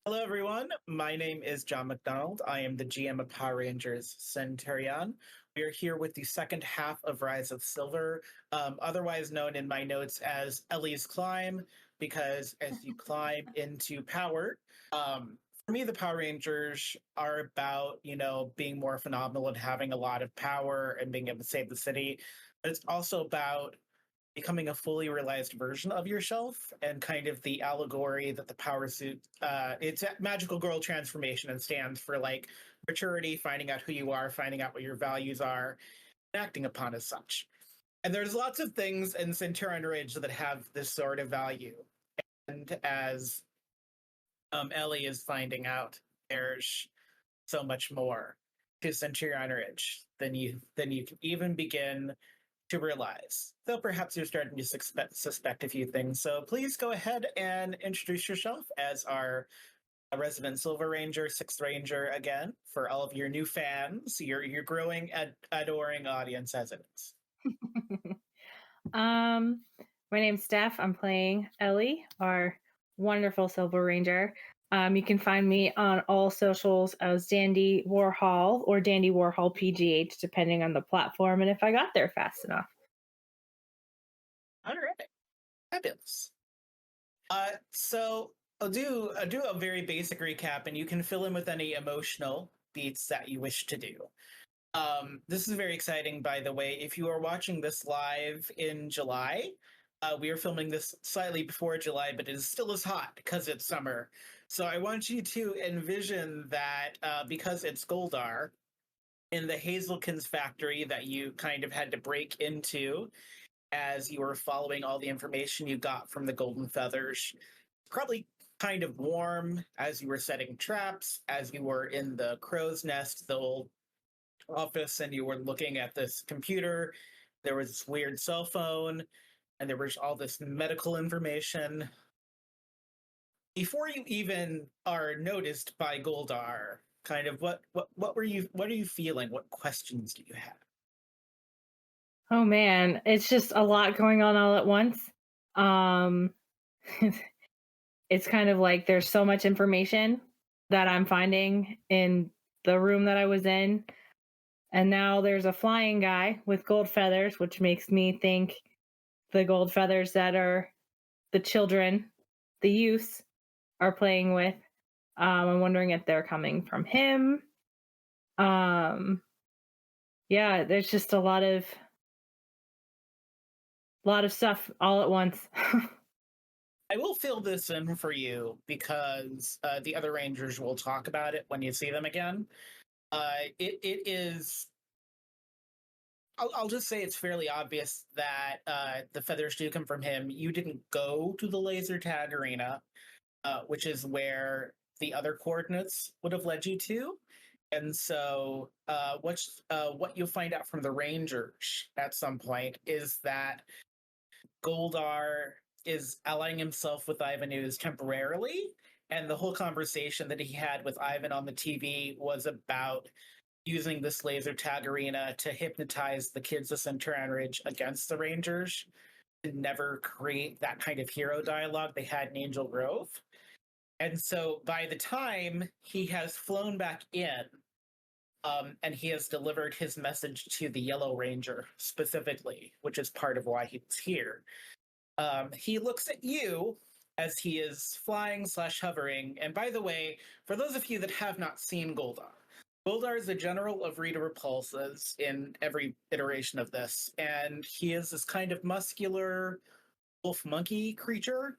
Hello, everyone. My name is John McDonald. I am the GM of Power Rangers Centurion. We are here with the second half of Rise of Silver, otherwise known in my notes as Ellie's Climb, because as you climb into power, for me, the Power Rangers are about, being more phenomenal and having a lot of power and being able to save the city. But it's also about becoming a fully realized version of yourself and kind of the allegory that the power suit it's a magical girl transformation and stands for like maturity, finding out who you are, finding out what your values are, and acting upon as such. And there's lots of things in Centurion Ridge that have this sort of value. And as Ellie is finding out, there's so much more to Centurion Ridge than you can even begin to realize, though perhaps you're starting to suspect a few things. So please go ahead and introduce yourself as our resident Silver Ranger, Sixth Ranger again, for all of your new fans, your growing, adoring audience as it is. Um, my name's Steph. I'm playing Ellie, our wonderful Silver Ranger. You can find me on all socials as Dandy Warhol or Dandy Warhol PGH, depending on the platform and if I got there fast enough. All right, fabulous. So I'll do a very basic recap, and you can fill in with any emotional beats that you wish to do. This is very exciting, by the way. If you are watching this live in July, we are filming this slightly before July, but it is still as hot because it's summer. So I want you to envision that because it's Goldar in the Hazelkins factory that you kind of had to break into as you were following all the information you got from the Golden Feathers. Probably kind of warm as you were setting traps, as you were in the crow's nest, the old office, and you were looking at this computer. There was this weird cell phone, and there was all this medical information. Before you even are noticed by Goldar, kind of what are you feeling? What questions do you have? Oh man, it's just a lot going on all at once. Um, it's kind of like there's so much information that I'm finding in the room that I was in. And now there's a flying guy with gold feathers, which makes me think the gold feathers that are the children, the youths, are playing with. I'm wondering if they're coming from him. Um, yeah, there's just a lot of stuff all at once. I will fill this in for you because the other Rangers will talk about it when you see them again. It is. I'll just say it's fairly obvious that the feathers do come from him. You didn't go to the laser tag arena, which is where the other coordinates would have led you to. And so, what you'll find out from the Rangers at some point is that Goldar is allying himself with Ivan Ooze temporarily, and the whole conversation that he had with Ivan on the TV was about using this laser tag arena to hypnotize the kids of Centurion Ridge against the Rangers and never create that kind of hero dialogue they had in Angel Grove. And so by the time he has flown back in, and he has delivered his message to the Yellow Ranger specifically, which is part of why he's here. He looks at you as he is flying slash hovering. And by the way, for those of you that have not seen Goldar, Goldar is the general of Rita Repulsas in every iteration of this, and he is this kind of muscular wolf monkey creature,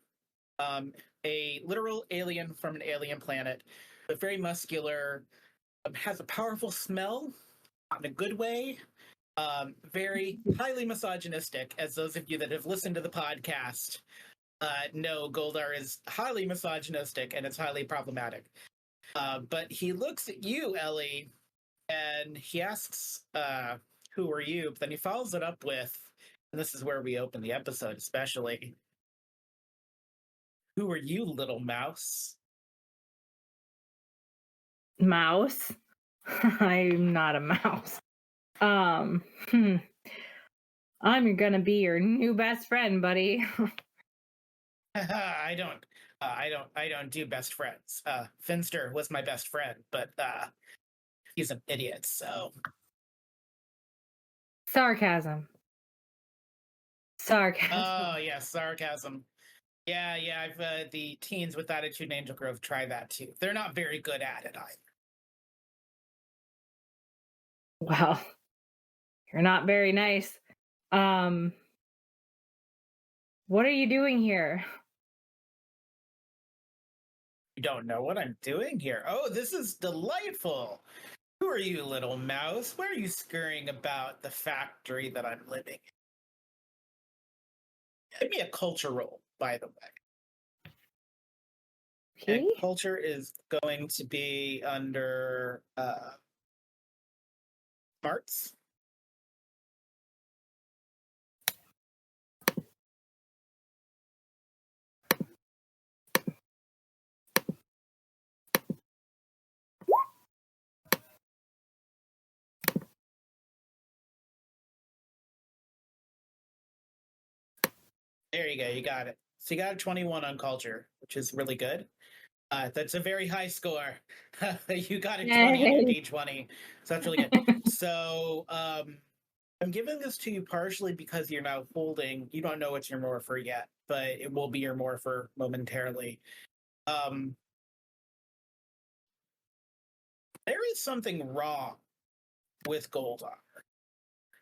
a literal alien from an alien planet, but very muscular, has a powerful smell, not in a good way, very highly misogynistic, as those of you that have listened to the podcast know Goldar is highly misogynistic and it's highly problematic. But he looks at you, Ellie, and he asks, who are you? But then he follows it up with, and this is where we open the episode especially, who are you, little mouse? Mouse. I'm not a mouse. Um, hmm, I'm gonna be your new best friend, buddy. I don't I don't do best friends. Finster was my best friend, but he's an idiot. So Sarcasm. oh Sarcasm. yeah, sarcasm. Yeah, yeah. I've the teens with attitude in Angel Grove try that too. They're not very good at it either. Well, you're not very nice. Um, what are you doing here? You don't know what I'm doing here. Oh, this is delightful. Who are you, little mouse? Where are you scurrying about the factory that I'm living in? Give me a culture roll, by the way. And Okay. culture is going to be under smarts. There you go. You got it. So you got a 21 on culture, which is really good. That's a very high score. You got a 20 on your Yay. D20. So that's really good. So I'm giving this to you partially because you're now holding, you don't know what's your morpher yet, but it will be your morpher momentarily. Um, there is something wrong with Goldar.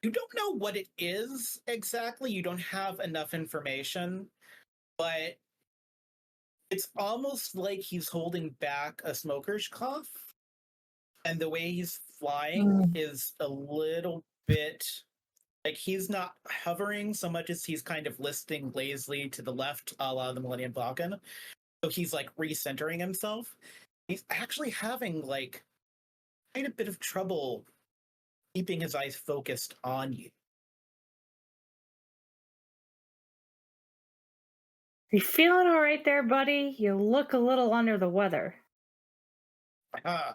You don't know what it is exactly. You don't have enough information, but it's almost like he's holding back a smoker's cough. And the way he's flying Mm. is a little bit like he's not hovering so much as he's kind of listing lazily to the left, a la the Millennium Falcon. So he's like recentering himself. He's actually having like quite a bit of trouble keeping his eyes focused on you. You feeling all right there, buddy? You look a little under the weather. Uh,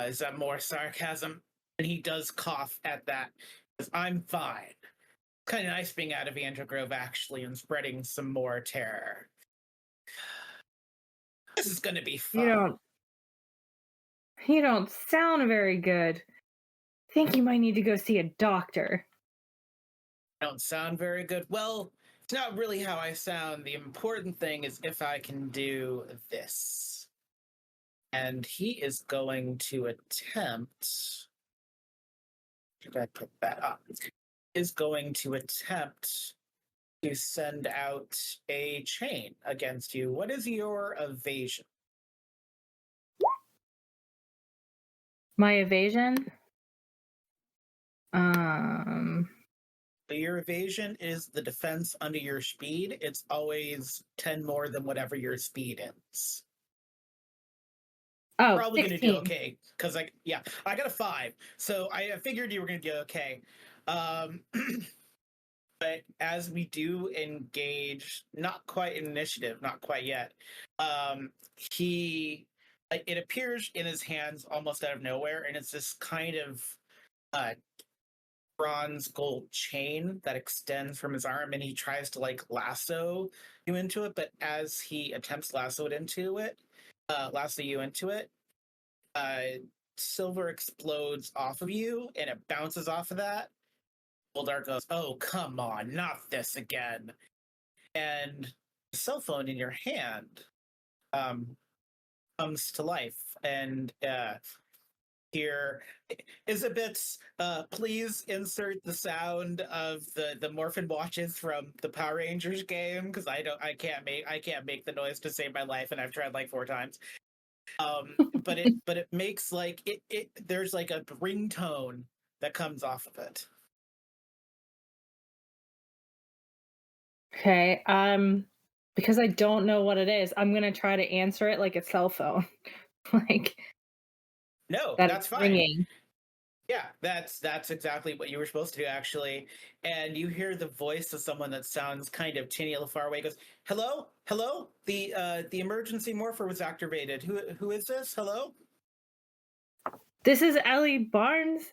is that more sarcasm? And he does cough at that. I'm fine. Kind of nice being out of Angel Grove, actually, and spreading some more terror. This is going to be You fun. don't you don't sound very good. Think you might need to go see a doctor. I don't sound very good. Well, it's not really how I sound. The important thing is if I can do this. And he is going to attempt. Should I put that up? Is going to attempt to send out a chain against you. What is your evasion? My evasion? Um So your evasion is the defense under your speed. It's always 10 more than whatever your speed is. oh, Probably going to do 16. okay because I got a 5, so I figured you were going to do okay. Um, but as we do engage, not quite in initiative, not quite yet. He it appears in his hands almost out of nowhere, and it's this kind of uh, bronze gold chain that extends from his arm, and he tries to like lasso you into it. But as he attempts to lasso you into it, uh, silver explodes off of you, and it bounces off of that. Goldar goes, "Oh, come on, not this again!" And the cell phone in your hand um, comes to life, and here is a bit. Please insert the sound of the Morphin watches from the Power Rangers game because I can't make the noise to save my life, and I've tried like 4 times. But it makes like it there's like a ringtone that comes off of it. Okay. Because I don't know what it is, I'm gonna try to answer it like a cell phone. Like No, that that's it's fine. ringing. Yeah, that's exactly what you were supposed to do, actually. And you hear the voice of someone that sounds kind of tinny, a little far away. Goes, "Hello, hello. The emergency morpher was activated. Who is this? Hello." This is Ellie Barnes.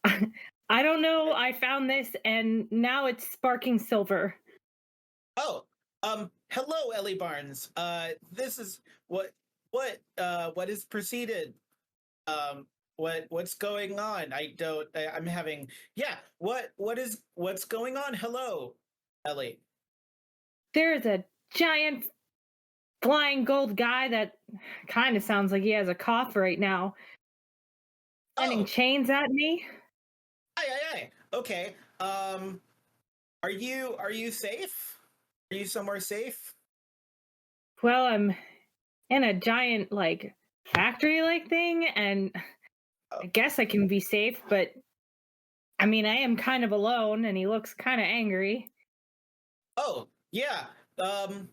I don't know. I found this and now it's sparking silver. Oh, hello, Ellie Barnes. This is what is preceded. What's going on? I don't. I'm having. Yeah. What's going on? Hello, Ellie. There's a giant flying gold guy that kind of sounds like he has a cough right now, sending Oh, chains at me. aye. Okay. Are you safe? Are you somewhere safe? Well, I'm in a giant like factory like thing, and Oh, I guess I can be safe, but I mean, I am kind of alone, and he looks kind of angry. oh yeah. Um,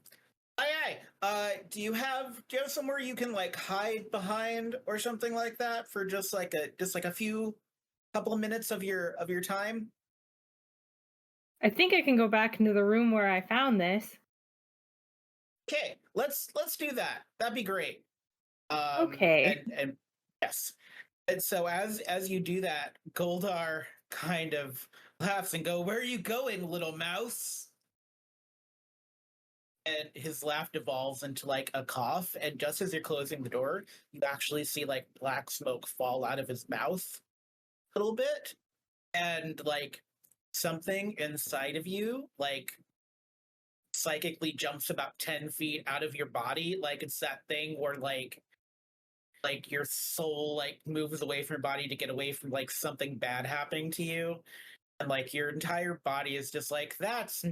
do you have somewhere you can like hide behind or something like that for just like a few couple of minutes of your time? I think I can go back into the room where I found this. Okay, let's do that. That'd be great. Okay. And yes. And so as you do that, Goldar kind of laughs and go, "Where are you going, little mouse?" And his laugh devolves into like a cough, and just as you're closing the door, you actually see like black smoke fall out of his mouth a little bit, and like something inside of you like psychically jumps about 10 feet out of your body, like it's that thing where like your soul like moves away from your body to get away from like something bad happening to you, and like your entire body is just like, that's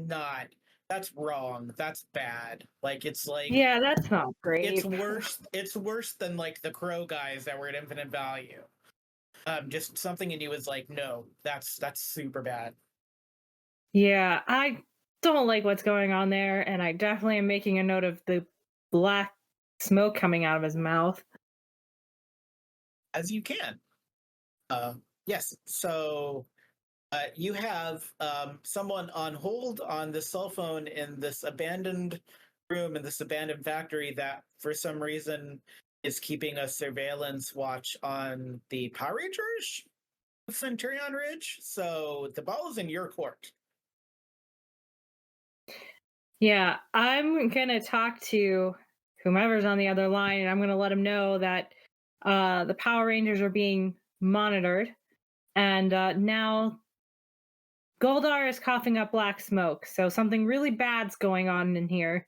wrong, that's bad, like it's like Yeah, that's not it's great. worse than like the crow guys that were at infinite value. Just something in you is like, no, that's super bad. Yeah, I don't like what's going on there, and I definitely am making a note of the black smoke coming out of his mouth. As you can. uh yes, so you have someone on hold on the cell phone in this abandoned room in this abandoned factory that for some reason is keeping a surveillance watch on the Power Rangers of Centurion Ridge. So the ball is in your court. Yeah, I'm gonna talk to whomever's on the other line, and I'm gonna let him know that the Power Rangers are being monitored, and now Goldar is coughing up black smoke, so something really bad's going on in here.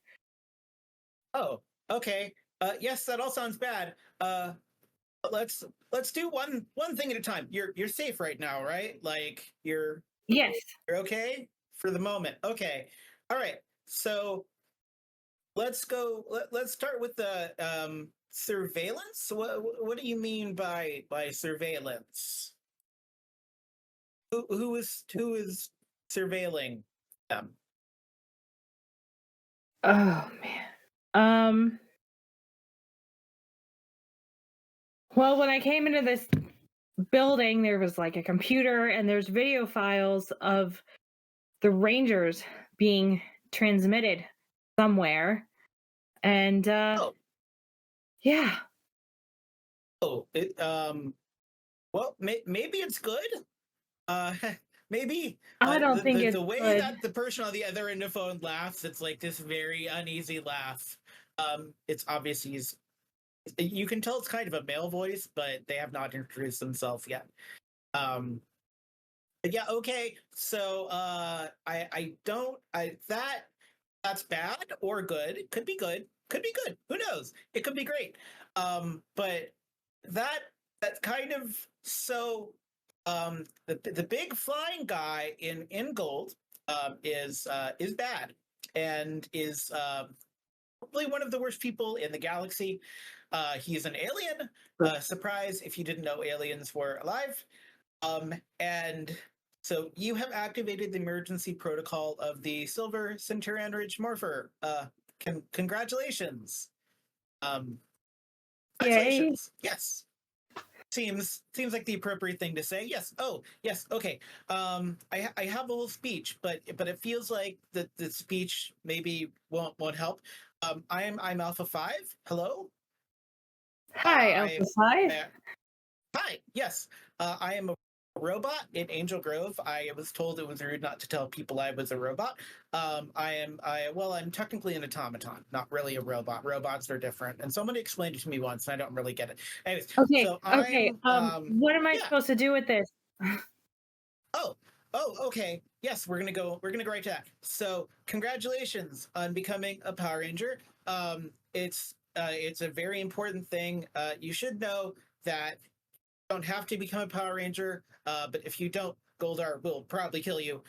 Oh, okay. Yes, that all sounds bad. Let's let's do one thing at a time. You're safe right now, right? Like Yes. you're okay for the moment. Okay. All right. So let's go. Let's start with the surveillance. What do you mean by surveillance? Who is surveilling them? Oh man. Um. Well, when I came into this building, there was like a computer, and there's video files of the Rangers being transmitted somewhere, and Oh, yeah, oh, well, maybe it's good. Uh, maybe I don't think the it's way good. that the person on the other end of the phone laughs, it's like this very uneasy laugh. It's obvious you can tell it's kind of a male voice, but they have not introduced themselves yet. Um, but yeah, okay. So I don't I that that's bad or good. It could be good. Could be good. Who knows? It could be great. But that that's kind of so the big flying guy in gold is bad and is probably one of the worst people in the galaxy. He's an alien. Surprise if you didn't know aliens were alive. And so you have activated the emergency protocol of the Silver Centurion Ridge Morpher. Congratulations. Um, Yay. Congratulations. Yes. Seems like the appropriate thing to say. Yes. Oh, yes. Okay. I have a little speech, but it feels like the speech maybe won't help. I'm Alpha 5. Hello. Hi, I Alpha 5. Hi. Yes. I am robot in Angel Grove. I was told it was rude not to tell people I was a robot. I'm technically an automaton, not really a robot. Robots are different, and somebody explained it to me once, and I don't really get it. Anyways, Okay, so okay. What am I yeah. supposed to do with this? Oh, okay. Yes, we're gonna go. We're gonna go right to that. So, congratulations on becoming a Power Ranger. It's a very important thing. You should know that don't have to become a Power Ranger, but if you don't, Goldar will probably kill you.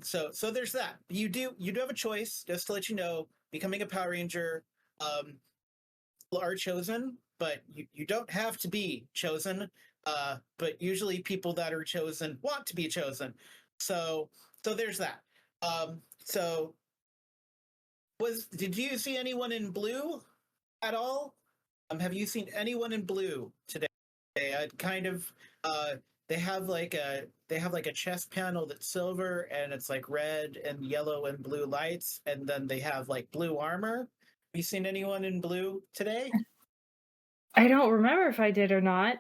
So there's that. You do have a choice. Just to let you know, becoming a Power Ranger, um, people are chosen, but you don't have to be chosen. But usually, people that are chosen want to be chosen. So so there's that. So was did you see anyone in blue at all? Have you seen anyone in blue today? Kind of uh they have like a chest panel that's silver and it's like red and yellow and blue lights, and then they have like blue armor. Have you seen anyone in blue today? I don't remember if I did or not.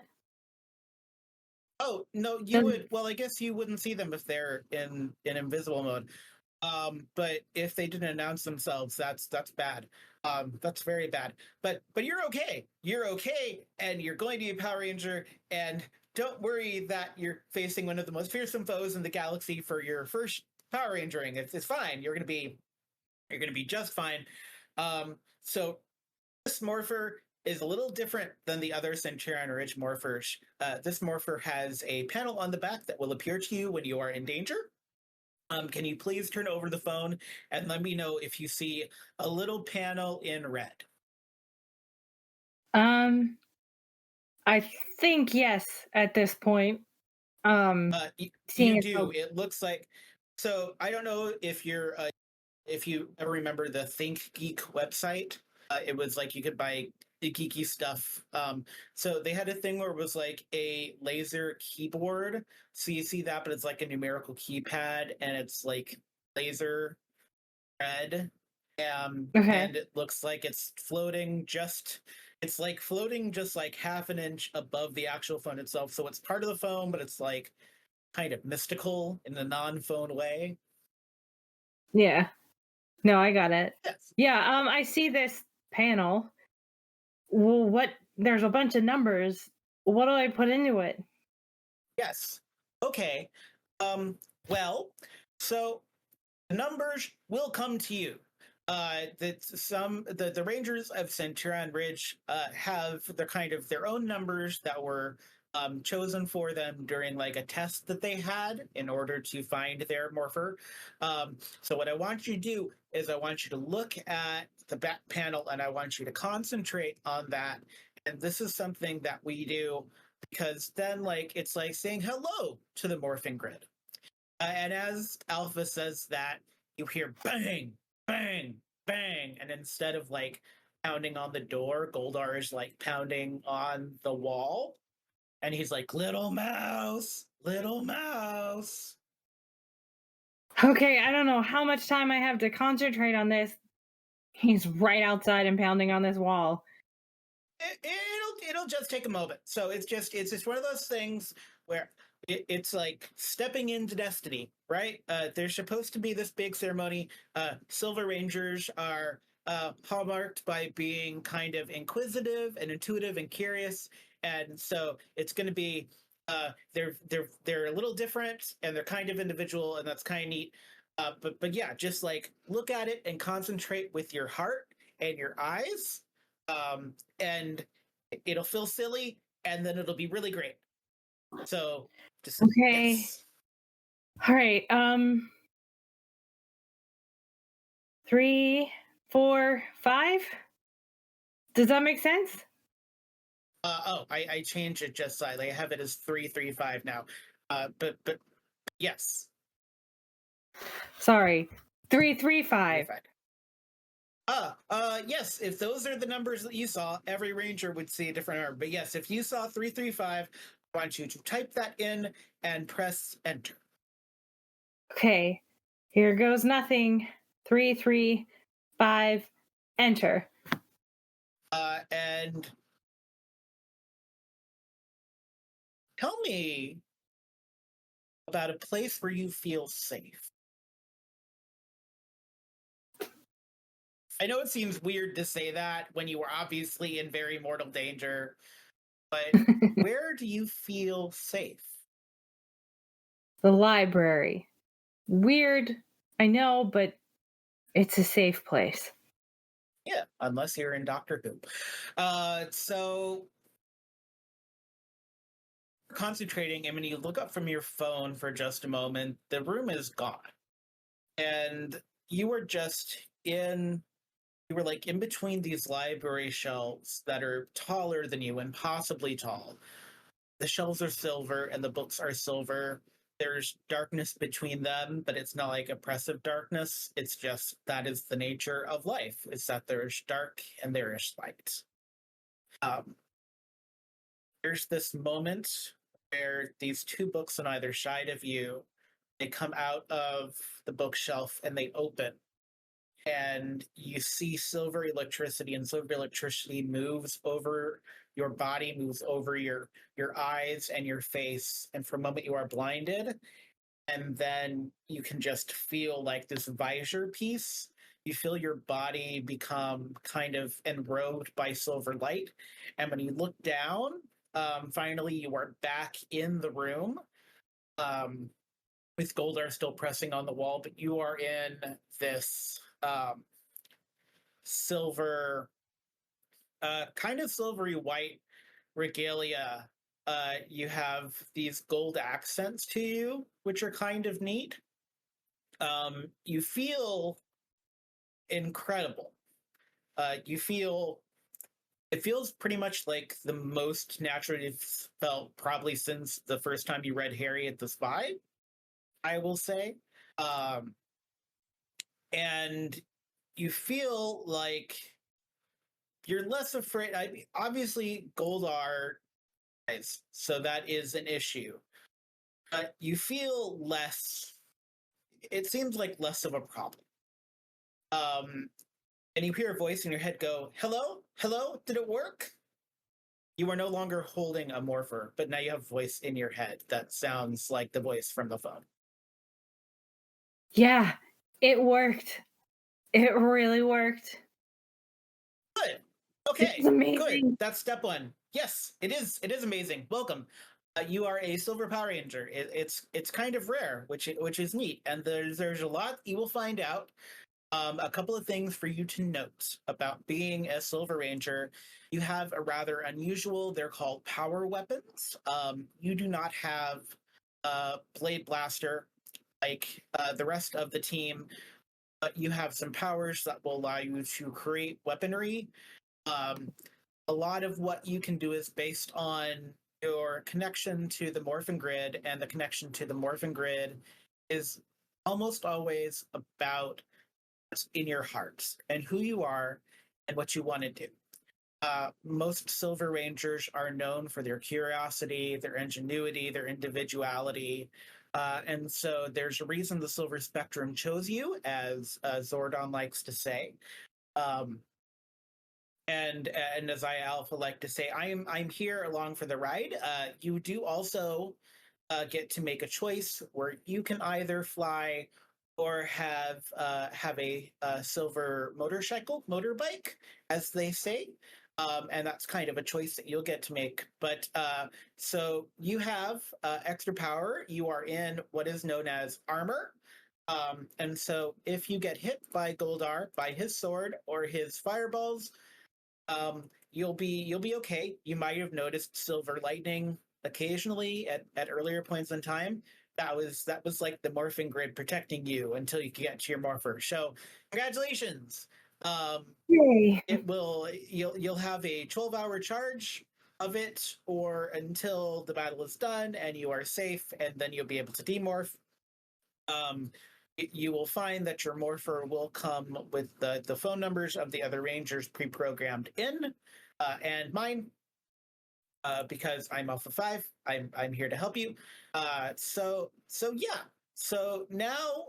Oh no, you Does would. Well, I guess you wouldn't see them if they're in invisible mode. But if they didn't announce themselves, that's bad. That's very bad. But you're okay. You're okay, and you're going to be a Power Ranger. And don't worry that you're facing one of the most fearsome foes in the galaxy for your first Power Rangering. It's fine. You're gonna be just fine. So this morpher is a little different than the other Centurion Ridge morphers. This morpher has a panel on the back that will appear to you when you are in danger. Can you please turn over the phone and let me know if you see a little panel in red? um I think yes at this point. You Seeing as do. how It looks like. So I don't know if you ever remember the Think Geek website. It was like you could buy the geeky stuff. So they had a thing where it was like a laser keyboard. So you see that, but it's like a numerical keypad, and it's like laser red. okay. And it looks like it's like floating just like half an inch above the actual phone itself. So it's part of the phone, but it's like kind of mystical in a non-phone way. Yeah. No, I got it. Yes. Yeah, I see this panel. Well, what there's a bunch of numbers. What do I put into it? Yes. Okay. Um, well, so the numbers will come to you. The Rangers of Centurion Ridge have their kind of their own numbers that were chosen for them during like a test that they had in order to find their morpher. So what I want you to do is I want you to look at the back panel and I want you to concentrate on that. And this is something that we do because then like it's like saying hello to the morphing grid. And as Alpha says that, you hear bang, bang, bang. And instead of like pounding on the door, Goldar is like pounding on the wall. And he's like, little mouse, little mouse. Okay, I don't know how much time I have to concentrate on this. He's right outside and pounding on this wall. It'll just take a moment. So it's just one of those things where it's like stepping into destiny, right? There's supposed to be this big ceremony. Silver Rangers are hallmarked by being kind of inquisitive and intuitive and curious, and so it's going to be they're a little different and they're kind of individual, and that's kind of neat. But yeah, just like look at it and concentrate with your heart and your eyes, and it'll feel silly, and then it'll be really great. So just Okay. yes. All right. 3, 4, 5. Does that make sense? I changed it just slightly. I have it as 335 now. But yes, Sorry. 3, 3, you're 5. fine. Yes. If those are the numbers that you saw, every ranger would see a different number. But yes, if you saw 335, I want you to type that in and press enter. Okay. Here goes nothing. 3, 3, 5. Enter. And tell me about a place where you feel safe. I know it seems weird to say that when you were obviously in very mortal danger, but where do you feel safe? The library. Weird, I know, but it's a safe place. Yeah, unless you're in Doctor Who. So concentrating, and when you look up from your phone for just a moment, the room is gone. And you were just in you were like in between these library shelves that are taller than you, impossibly tall. The shelves are silver and the books are silver. There's darkness between them, but it's not like oppressive darkness. It's just that is the nature of life. It's that there's dark and there is light. Um, there's this moment where these two books on either side of you, they come out of the bookshelf and they open, and you see silver electricity, and silver electricity moves over your body, moves over your eyes and your face, and for a moment you are blinded, and then you can just feel like this visor piece. You feel your body become kind of enrobed by silver light, and when you look down, finally you are back in the room, um, with Goldar still pressing on the wall, but you are in this silver, kind of silvery white regalia. You have these gold accents to you, which are kind of neat. You feel incredible. You feel it feels pretty much like the most natural you've felt probably since the first time you read Harriet the Spy, I will say. Um, and you feel like you're less afraid. Obviously, Goldar, so that is an issue. But you feel less. It seems like less of a problem. Um, and you hear a voice in your head go, "Hello, hello, did it work?" You are no longer holding a morpher, but now you have a voice in your head that sounds like the voice from the phone. Yeah, it worked. It really worked. Good. It was Okay. Good. amazing. That's step one. Yes, it is. It is amazing. Welcome. You are a silver Power Ranger. It's kind of rare, which is neat, and there's a lot you will find out. A couple of things for you to note about being a Silver Ranger. You have a rather unusual. They're called power weapons. You do not have a blade blaster like the rest of the team, but you have some powers that will allow you to create weaponry. Um, a lot of what you can do is based on your connection to the morphin grid, and the connection to the morphin grid is almost always about what's in your heart and who you are and what you want to do. Most Silver Rangers are known for their curiosity, their ingenuity, their individuality. And so there's a reason the Silver Spectrum chose you, as Zordon likes to say. Um, and as I Alpha like to say, I'm here along for the ride. You do also get to make a choice where you can either fly or have a silver motorbike, as they say. And that's kind of a choice that you'll get to make. But so you have extra power. You are in what is known as armor. And so if you get hit by Goldar, by his sword or his fireballs, you'll be okay. You might have noticed silver lightning occasionally at earlier points in time. That was like the morphing grid protecting you until you could get to your morpher. So congratulations. Um, Yay. it will you'll have a 12-hour charge of it, or until the battle is done and you are safe, and then you'll be able to demorph. um, you will find that your morpher will come with the phone numbers of the other rangers pre-programmed in, and mine, because I'm Alpha 5. I'm here to help you. So yeah. So now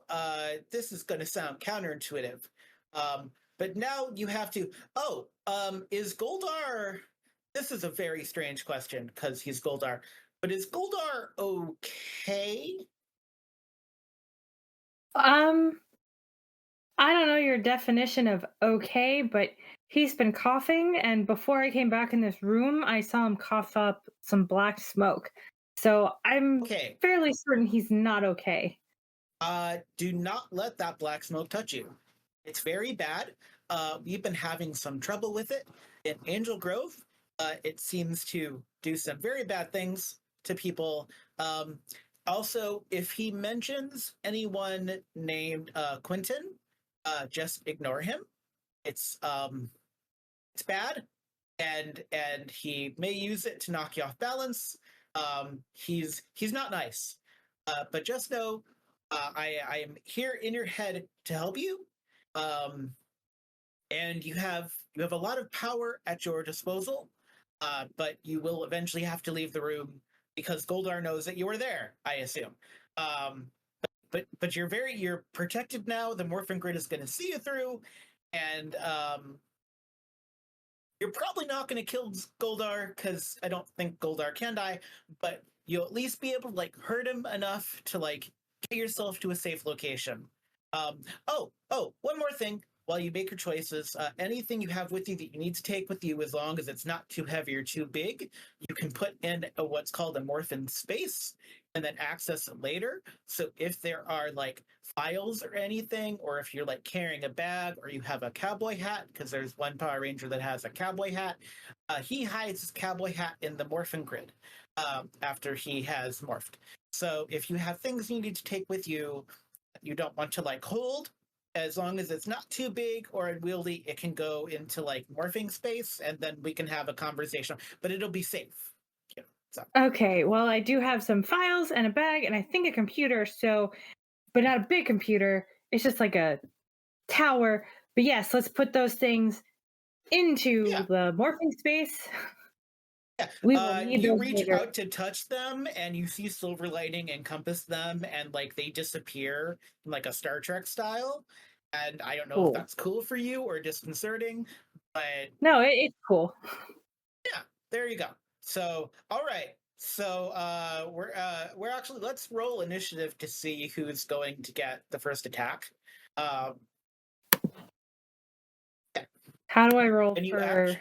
this is going to sound counterintuitive, but now you have to. Oh, is Goldar? This is a very strange question because he's Goldar. But is Goldar okay? Um, I don't know your definition of okay, but he's been coughing, and before I came back in this room, I saw him cough up some black smoke. So I'm Okay, fairly certain he's not okay. do not let that black smoke touch you. It's very bad. We've been having some trouble with it in Angel Grove. It seems to do some very bad things to people. Um, Also, if he mentions anyone named Quentin, just ignore him. It's um, it's bad, and he may use it to knock you off balance. He's not nice, but just know I am here in your head to help you. Um, and you have a lot of power at your disposal, but you will eventually have to leave the room because Goldar knows that you are there. I assume. Um, but you're protected now. The Morphin Grid is going to see you through, and you're probably not going to kill Goldar because I don't think Goldar can die, but you'll at least be able to like hurt him enough to like get yourself to a safe location. One more thing. While you make your choices, anything you have with you that you need to take with you, as long as it's not too heavy or too big, you can put in what's called a morphin space and then access it later. So if there are like files or anything, or if you're like carrying a bag or you have a cowboy hat, because there's one Power Ranger that has a cowboy hat, he hides his cowboy hat in the morphin grid after he has morphed. So if you have things you need to take with you, you don't want to like hold, as long as it's not too big or unwieldy, it can go into like morphing space, and then we can have a conversation. But it'll be safe. You know, so Okay, well, I do have some files and a bag, and I think a computer. So, but not a big computer. It's just like a tower. But yes, let's put those things yeah, into the morphing space. yeah. We will need You those reach later. out to touch them, and you see silver lighting encompass them, and like they disappear like a Star Trek style. And I don't know if Cool. that's cool for you or disconcerting, but No, it's cool. yeah, there you go. So, all right. So, we're actually let's roll initiative to see who's going to get the first attack. Um, yeah, How do I roll and you for? act.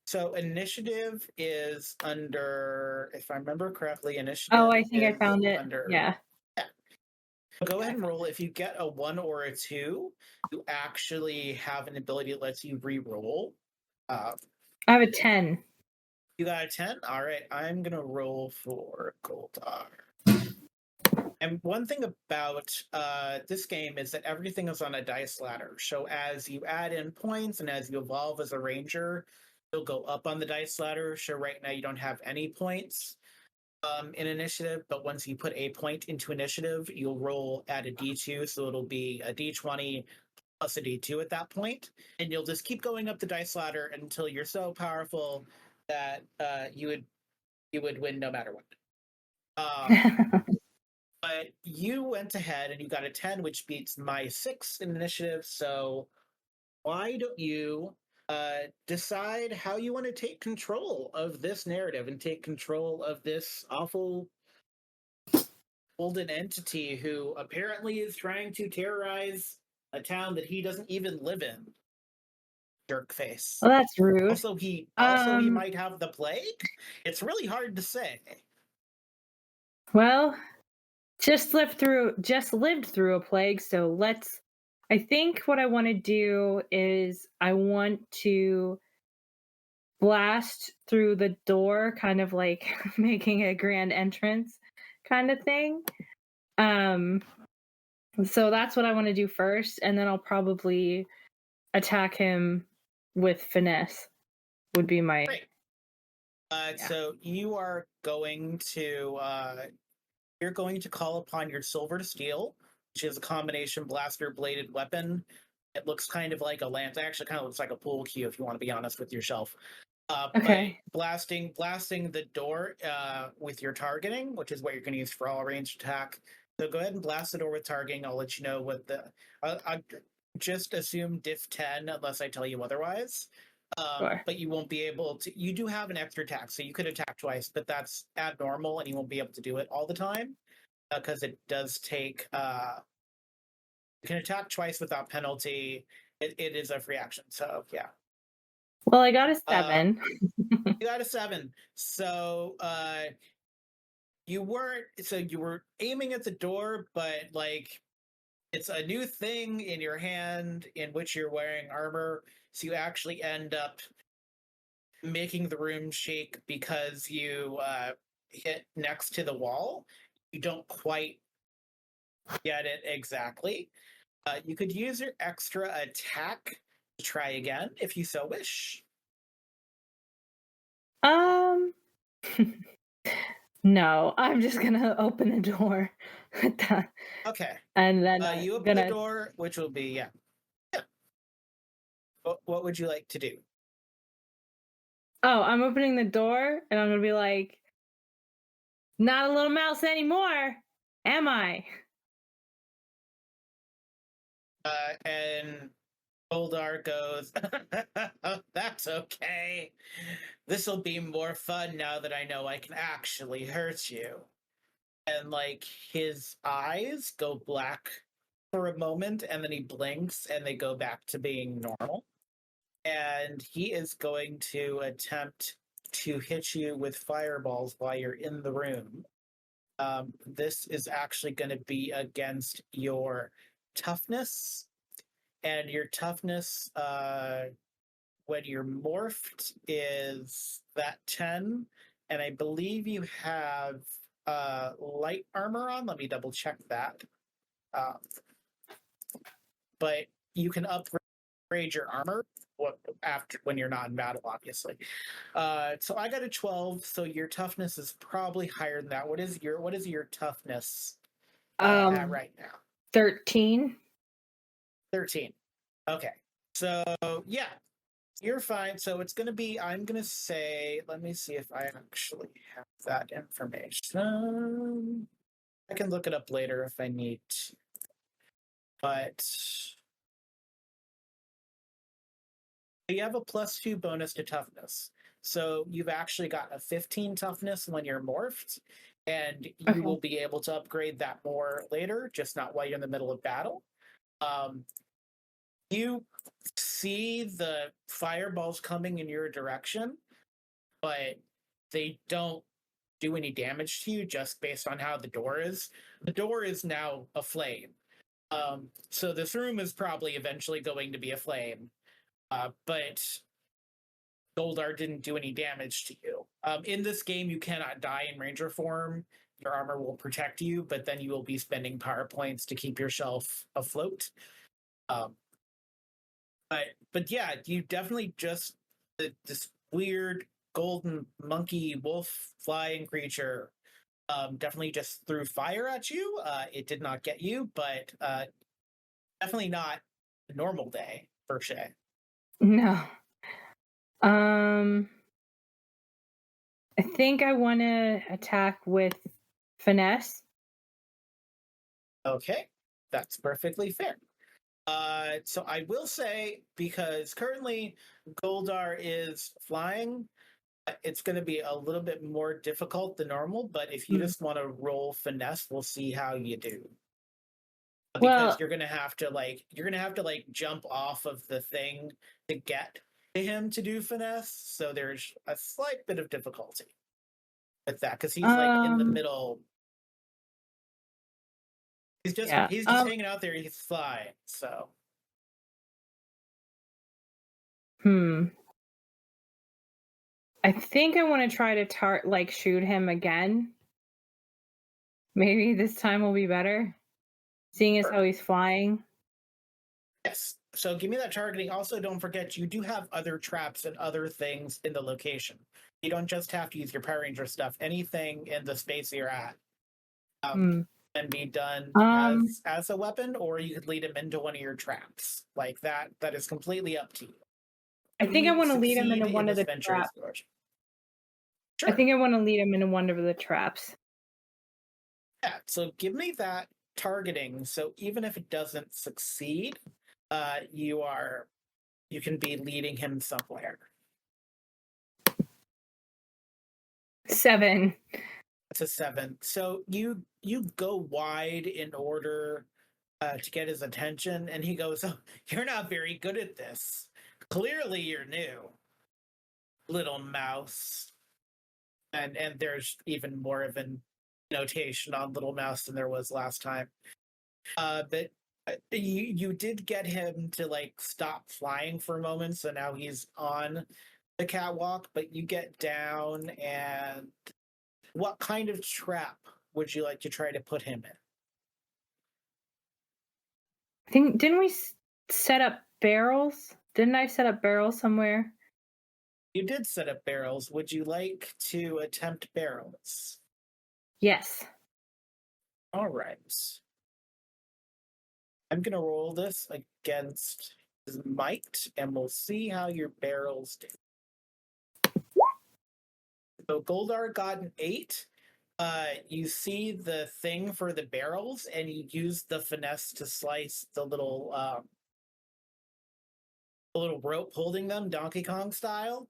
So, initiative is under, if I remember correctly, Oh, initiative I think I is found it. under. Yeah. Yeah. Go Yeah, ahead and roll. If you get a 1 or a 2, you actually have an ability that lets you re-roll. Uh, I have a 10. you got a 10. All right, I'm gonna roll for Goldar. And one thing about this game is that everything is on a dice ladder. So as you add in points and as you evolve as a ranger, you'll go up on the dice ladder. So right now you don't have any points in initiative, but once you put a point into initiative, you'll roll at a d2, so it'll be a d20 plus a d2 at that point, and you'll just keep going up the dice ladder until you're so powerful that you would win no matter what. Um, but you went ahead and you got a 10, which beats my 6 in initiative. So why don't you decide how you want to take control of this narrative and take control of this awful golden entity who apparently is trying to terrorize a town that he doesn't even live in? Jerk face. Well, that's rude. Also he Um, might have the plague. It's really hard to say. well, just lived through a plague, so let's I think what I want to do is I want to blast through the door, kind of like making a grand entrance kind of thing. Um, so that's what I want to do first, and then I'll probably attack him with finesse. Would be my Great. yeah. So you're going to call upon your silver to steel, which is a combination blaster bladed weapon. It looks kind of like a lance. It actually kind of looks like a pool cue, if you want to be honest with yourself. But Okay. blasting the door with your targeting, which is what you're going to use for all ranged attack. So go ahead and blast the door with targeting. I'll let you know what the. I just assume diff 10 unless I tell you otherwise. Sure. But you won't be able to. You do have an extra attack, so you could attack twice, but that's abnormal, and you won't be able to do it all the time because it does take You can attack twice without penalty. It is a free action, so yeah. Well, I got a 7. You got a 7. So you were aiming at the door, but like it's a new thing in your hand in which you're wearing armor, so you actually end up making the room shake because you hit next to the wall. You don't quite get it exactly. You could use your extra attack to try again if you so wish. Um, no, I'm just gonna open the door Okay. and then You open the gonna. door, which will be, yeah. Yeah. What would you like to do? Oh, I'm opening the door and I'm gonna be like, not a little mouse anymore, am I? And Goldar goes, oh, that's okay. This will be more fun now that I know I can actually hurt you. And like his eyes go black for a moment and then he blinks and they go back to being normal. And he is going to attempt to hit you with fireballs while you're in the room. This is actually going to be against your toughness, and your toughness when you're morphed is that 10, and I believe you have light armor on. Let me double check that. Uh, but you can upgrade your armor after when you're not in battle, obviously. So I got a 12, so your toughness is probably higher than that. What is your toughness at right now? 13. 13. Okay. So yeah, you're fine. So it's gonna be, I'm gonna say, let me see if I actually have that information. I can look it up later if I need to. But you have a +2 bonus to toughness. So you've actually got a 15 toughness when you're morphed, and you Okay. will be able to upgrade that more later, just not while you're in the middle of battle. You see the fireballs coming in your direction, but they don't do any damage to you just based on how the door is. The door is now aflame. So this room is probably eventually going to be aflame. But Goldar didn't do any damage to you. In this game, you cannot die in Ranger form. Your armor will protect you, but then you will be spending power points to keep yourself afloat. Um, but yeah, you definitely just this weird golden monkey wolf flying creature definitely just threw fire at you. It did not get you, but definitely not a normal day for Shay. No. I think I want to attack with finesse. Okay, that's perfectly fair. So I will say, because currently Goldar is flying, it's going to be a little bit more difficult than normal. But if you Mm. just want to roll finesse, we'll see how you do. Because Well, you're gonna have to jump off of the thing to get to him to do finesse. So there's a slight bit of difficulty with that because he's like in the um, middle. yeah. He's just hanging out there. He's flying. So Hmm. I think I want to try to shoot him again. Maybe this time will be better, seeing as how he's flying. yes. So give me that targeting. Also, don't forget you do have other traps and other things in the location. You don't just have to use your Power Ranger stuff. Anything in the space you're at Hmm. can be done Um, as a weapon, or you could lead him into one of your traps. Like that. That is completely up to you. I Can think I you want to lead him succeed into in one of this the venture traps. exploration? I Sure. think I want to lead him into one of the traps. Yeah. So give me that targeting. So even if it doesn't succeed, you can be leading him somewhere. 7. It's a 7. So you go wide in order to get his attention, and he goes, "Oh, you're not very good at this. Clearly, you're new, little mouse." And there's even more of an notation on little mouse than there was last time. But you did get him to like stop flying for a moment, so now he's on the catwalk. But you get down, and what kind of trap would you like to try to put him in? Didn't we set up barrels? Didn't I set up barrels somewhere? You did set up barrels. Would you like to attempt barrels? Yes. All right. I'm going to roll this against his might, and we'll see how your barrels do. So Goldar got an 8. You see the thing for the barrels, and you use the finesse to slice the little rope holding them, Donkey Kong style.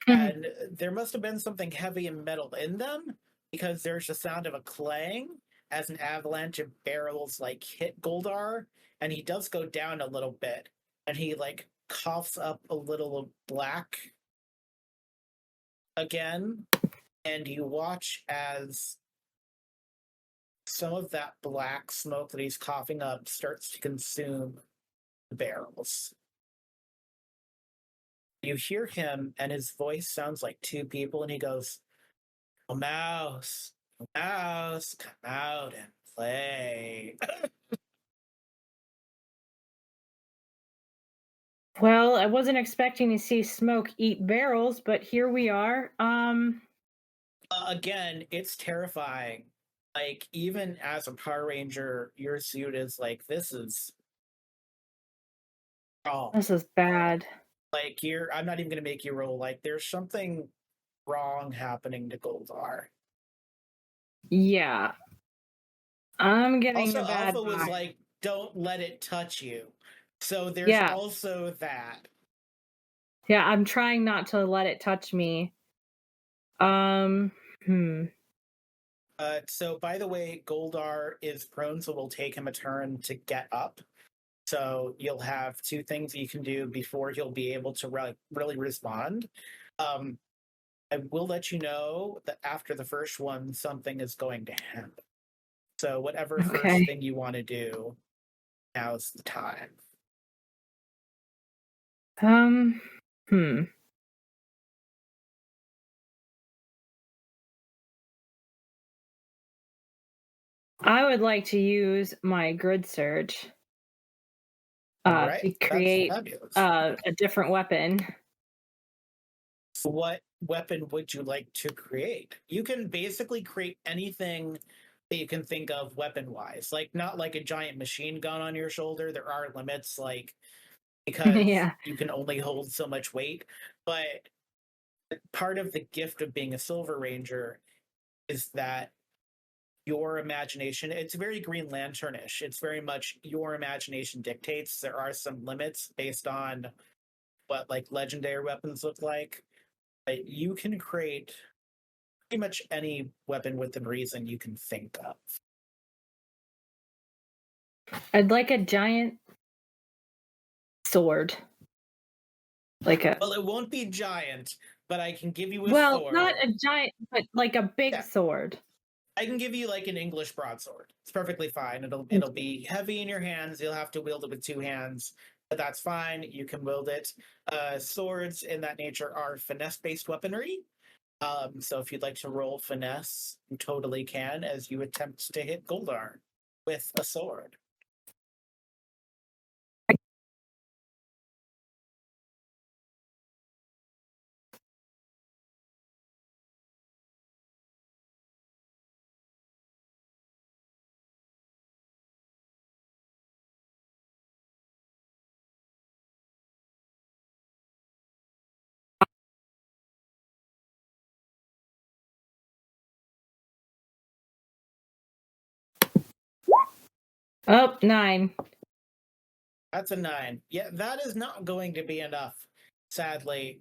And there must have been something heavy and metal in them, because there's the sound of a clang as an avalanche of barrels like hit Goldar, and he does go down a little bit, and he like coughs up a little black again, and you watch as some of that black smoke that he's coughing up starts to consume the barrels. You hear him, and his voice sounds like two people, and he goes, "Oh, mouse, oh, mouse, come out and play." Well, I wasn't expecting to see smoke eat barrels, but here we are. Again, it's terrifying. Like, even as a Power Ranger, your suit is like, this is. Oh, This is bad. like, I'm not even going to make you roll. Like, there's something wrong happening to Goldar. Yeah. I'm getting Also, a bad Alpha was vibe. like, don't let it touch you. So there's Yeah. also that. Yeah, I'm trying not to let it touch me. Um, hmm. So, by the way, Goldar is prone, so it'll take him a turn to get up. So you'll have two things you can do before he'll be able to really respond. Um, I will let you know that after the first one, something is going to happen. So whatever first Okay. thing you want to do, now's the time. Um, hmm. I would like to use my grid surge All right, to that's create fabulous. a different weapon. What weapon would you like to create? You can basically create anything that you can think of weapon wise, like not like a giant machine gun on your shoulder. There are limits, like because Yeah. you can only hold so much weight. But part of the gift of being a Silver Ranger is that your imagination, it's very Green Lanternish. It's very much your imagination dictates. There are some limits based on what like legendary weapons look like. But you can create pretty much any weapon within reason you can think of. I'd like a giant sword. Like a Well, it won't be giant, but I can give you a well, not sword. a giant, but like a big Yeah, sword. I can give you like an English broadsword. It's perfectly fine. It'll Thank it'll be heavy in your hands. You'll have to wield it with two hands, but that's fine. You can wield it. Swords in that nature are finesse-based weaponry. So if you'd like to roll finesse, you totally can as you attempt to hit Goldar with a sword. Oh, 9. That's a 9. Yeah, that is not going to be enough, sadly.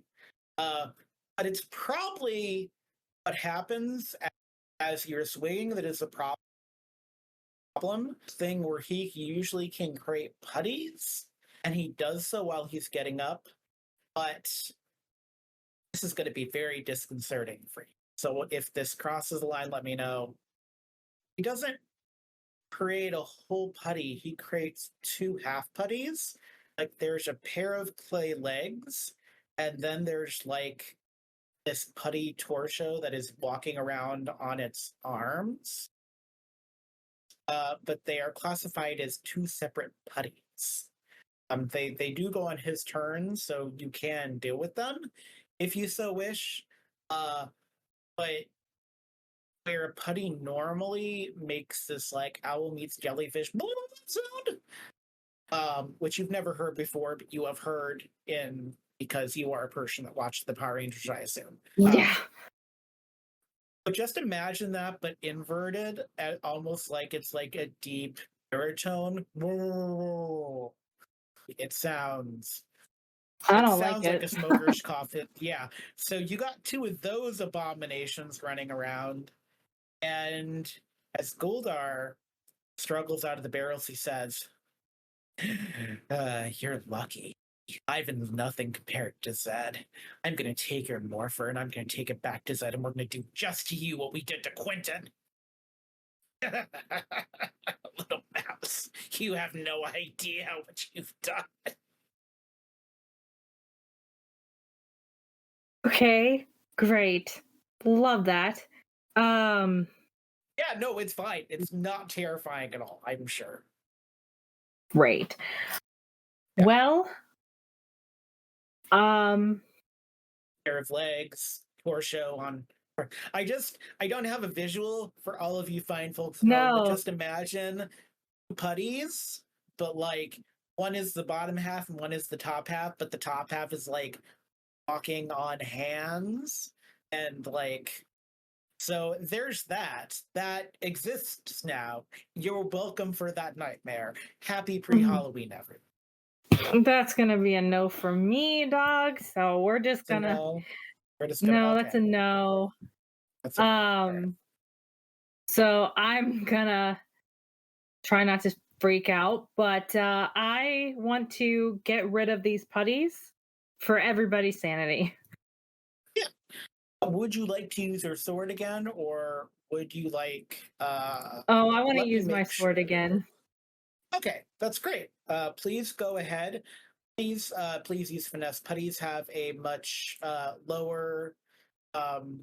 Uh, but it's probably what happens as you're swinging that is a problem. problem thing where he usually can create putties, and he does so while he's getting up, but this is going to be very disconcerting for you. So if this crosses the line, let me know. He doesn't create a whole putty, he creates two half putties. Like there's a pair of clay legs, and then there's like this putty torso that is walking around on its arms. But they are classified as two separate putties. They do go on his turn, so you can deal with them if you so wish. But where a putty normally makes this like owl meets jellyfish sound, which you've never heard before, but you have heard in because you are a person that watched the Power Rangers, I assume. Yeah. But just imagine that, but inverted, almost like it's like a deep baritone. It sounds. I don't sounds like like it. a smoker's cough. Yeah. So you got two of those abominations running around, and as Goldar struggles out of the barrels, he says, "You're lucky. Ivan's nothing compared to Zed. I'm going to take your morpher and I'm going to take it back to Zed, and we're going to do just to you what we did to Quentin." Little mouse, you have no idea what you've done. Okay, great. Love that. Yeah, no, it's fine. It's not terrifying at all, I'm sure. Great. Yeah. Well, Pair of legs, torso on. I don't have a visual for all of you fine folks at home, but no, just imagine putties, but like one is the bottom half and one is the top half, but the top half is like walking on hands, and like, so there's that exists now. You're welcome for that nightmare. Happy pre-Halloween, everyone. that's gonna be a no for me, dog. So we're just So gonna no, we're just gonna no, that's okay. a no. That's a no. All right. So I'm gonna try not to freak out, but I want to get rid of these putties for everybody's sanity. Yeah. Would you like to use your sword again, or would you like? Oh, I want to Let me use my make sword sure. again. Okay, that's great. Please go ahead. Please use finesse. Putties have a much lower um,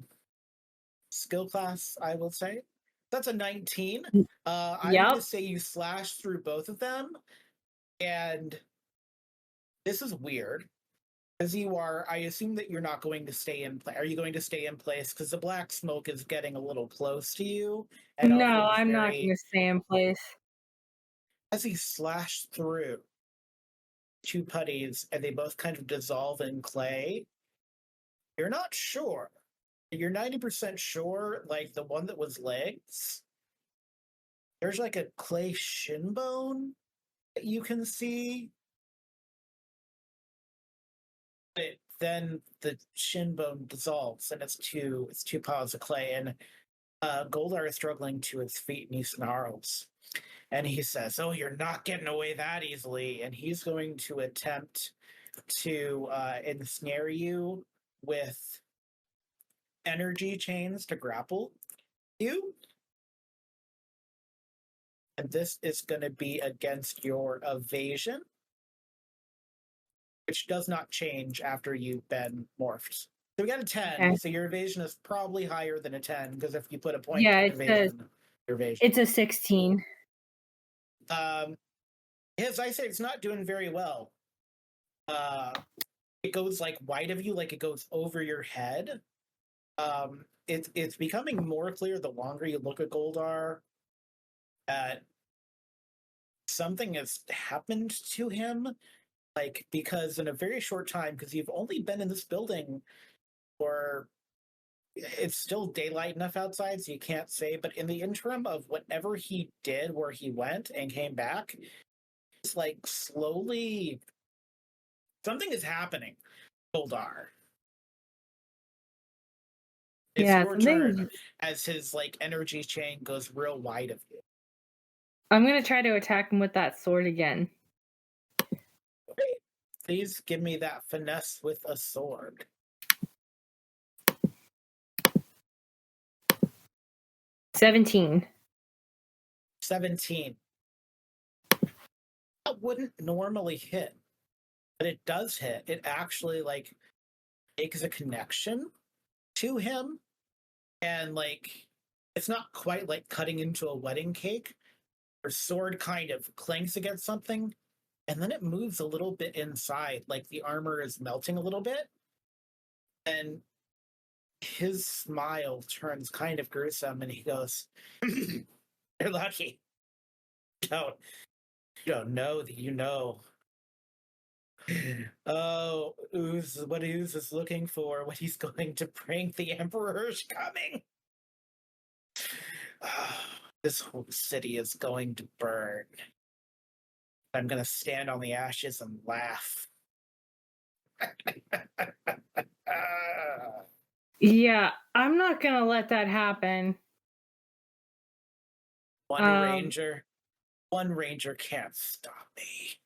skill class, I will say. That's a 19. I'm going to Yep. say you slash through both of them, and this is weird. As you are, I assume that you're not going to stay in place. Are you going to stay in place? Because the black smoke is getting a little close to you, and also No, is I'm not going very. to stay in place. As he slashed through two putties, and they both kind of dissolve in clay, you're not sure. You're 90% sure, like the one that was legs, there's like a clay shin bone that you can see. But then the shin bone dissolves, and it's two piles of clay. And Goldar is struggling to his feet, and he snarls. And he says, "Oh, you're not getting away that easily." And he's going to attempt to ensnare you with energy chains to grapple you. And this is going to be against your evasion, which does not change after you've been morphed. So we got a 10. Okay. So your evasion is probably higher than a 10, because if you put a point Yeah, to it says evasion, your evasion. it's a 16. As I say, it's not doing very well. It goes like wide of you, like it goes over your head. It's becoming more clear the longer you look at Goldar that something has happened to him. Like, because in a very short time, because you've only been in this building for, it's still daylight enough outside, so you can't say, but in the interim of whatever he did, where he went and came back, it's like slowly something is happening. Goldar, it's Yeah, your something's turn as his like energy chain goes real wide of you. I'm gonna try to attack him with that sword again. Great. Please give me that finesse with a sword. 17. 17. That wouldn't normally hit, but it does hit. It actually like makes a connection to him, and like it's not quite like cutting into a wedding cake. Her sword kind of clanks against something, and then it moves a little bit inside, like the armor is melting a little bit, and his smile turns kind of gruesome, and he goes, "You're lucky. Don't you don't know that you know." Oh, what Ooze is looking for, what he's going to bring, the Emperor's coming. This whole city is going to burn. I'm going to stand on the ashes and laugh. Yeah, I'm not gonna let that happen. One Um, ranger, one ranger can't stop me.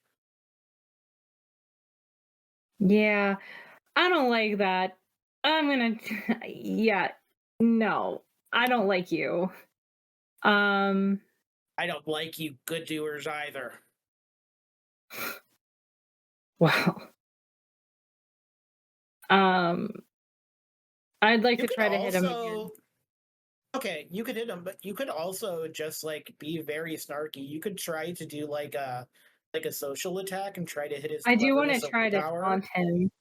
yeah, I don't like that. I'm gonna, yeah, no, I don't like you. Um, I don't like you good doers either. well, um, I'd like You to could try to hit him again. also, okay, you could hit him, but you could also just like be very snarky. You could try to do like a social attack and try to hit his I do want to cleverness or try to willpower. taunt him.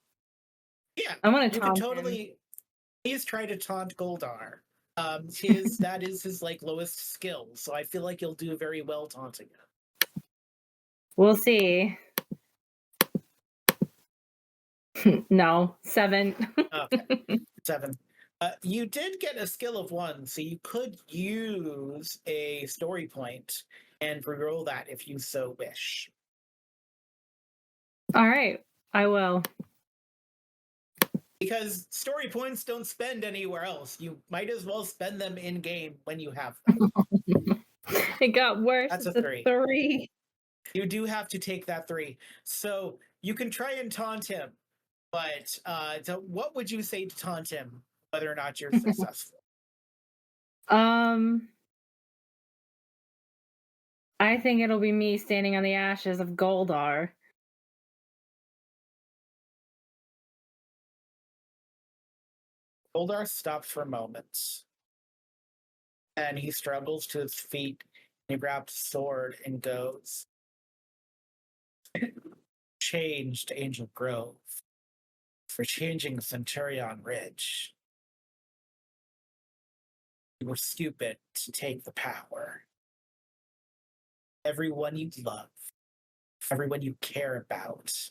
Yeah, I want to you could taunt him. totally. He's trying to taunt Goldar. His that is his like lowest skill, so I feel like you'll do very well taunting We'll see. No, 7. him. Okay, 7. You did get a skill of 1, so you could use a story point and reroll that if you so wish. All right, I will. Because story points don't spend anywhere else. You might as well spend them in game when you have them. It got worse. That's a It's a 3. 3. You do have to take that 3. So you can try and taunt him, but so what would you say to taunt him, whether or not you're successful? um, I think it'll be me standing on the ashes of Goldar. Goldar stops for a moment, and he struggles to his feet. He grabs a sword and goes, "Changed Angel Grove for changing Centurion Ridge. You were stupid to take the power. Everyone you love, everyone you care about,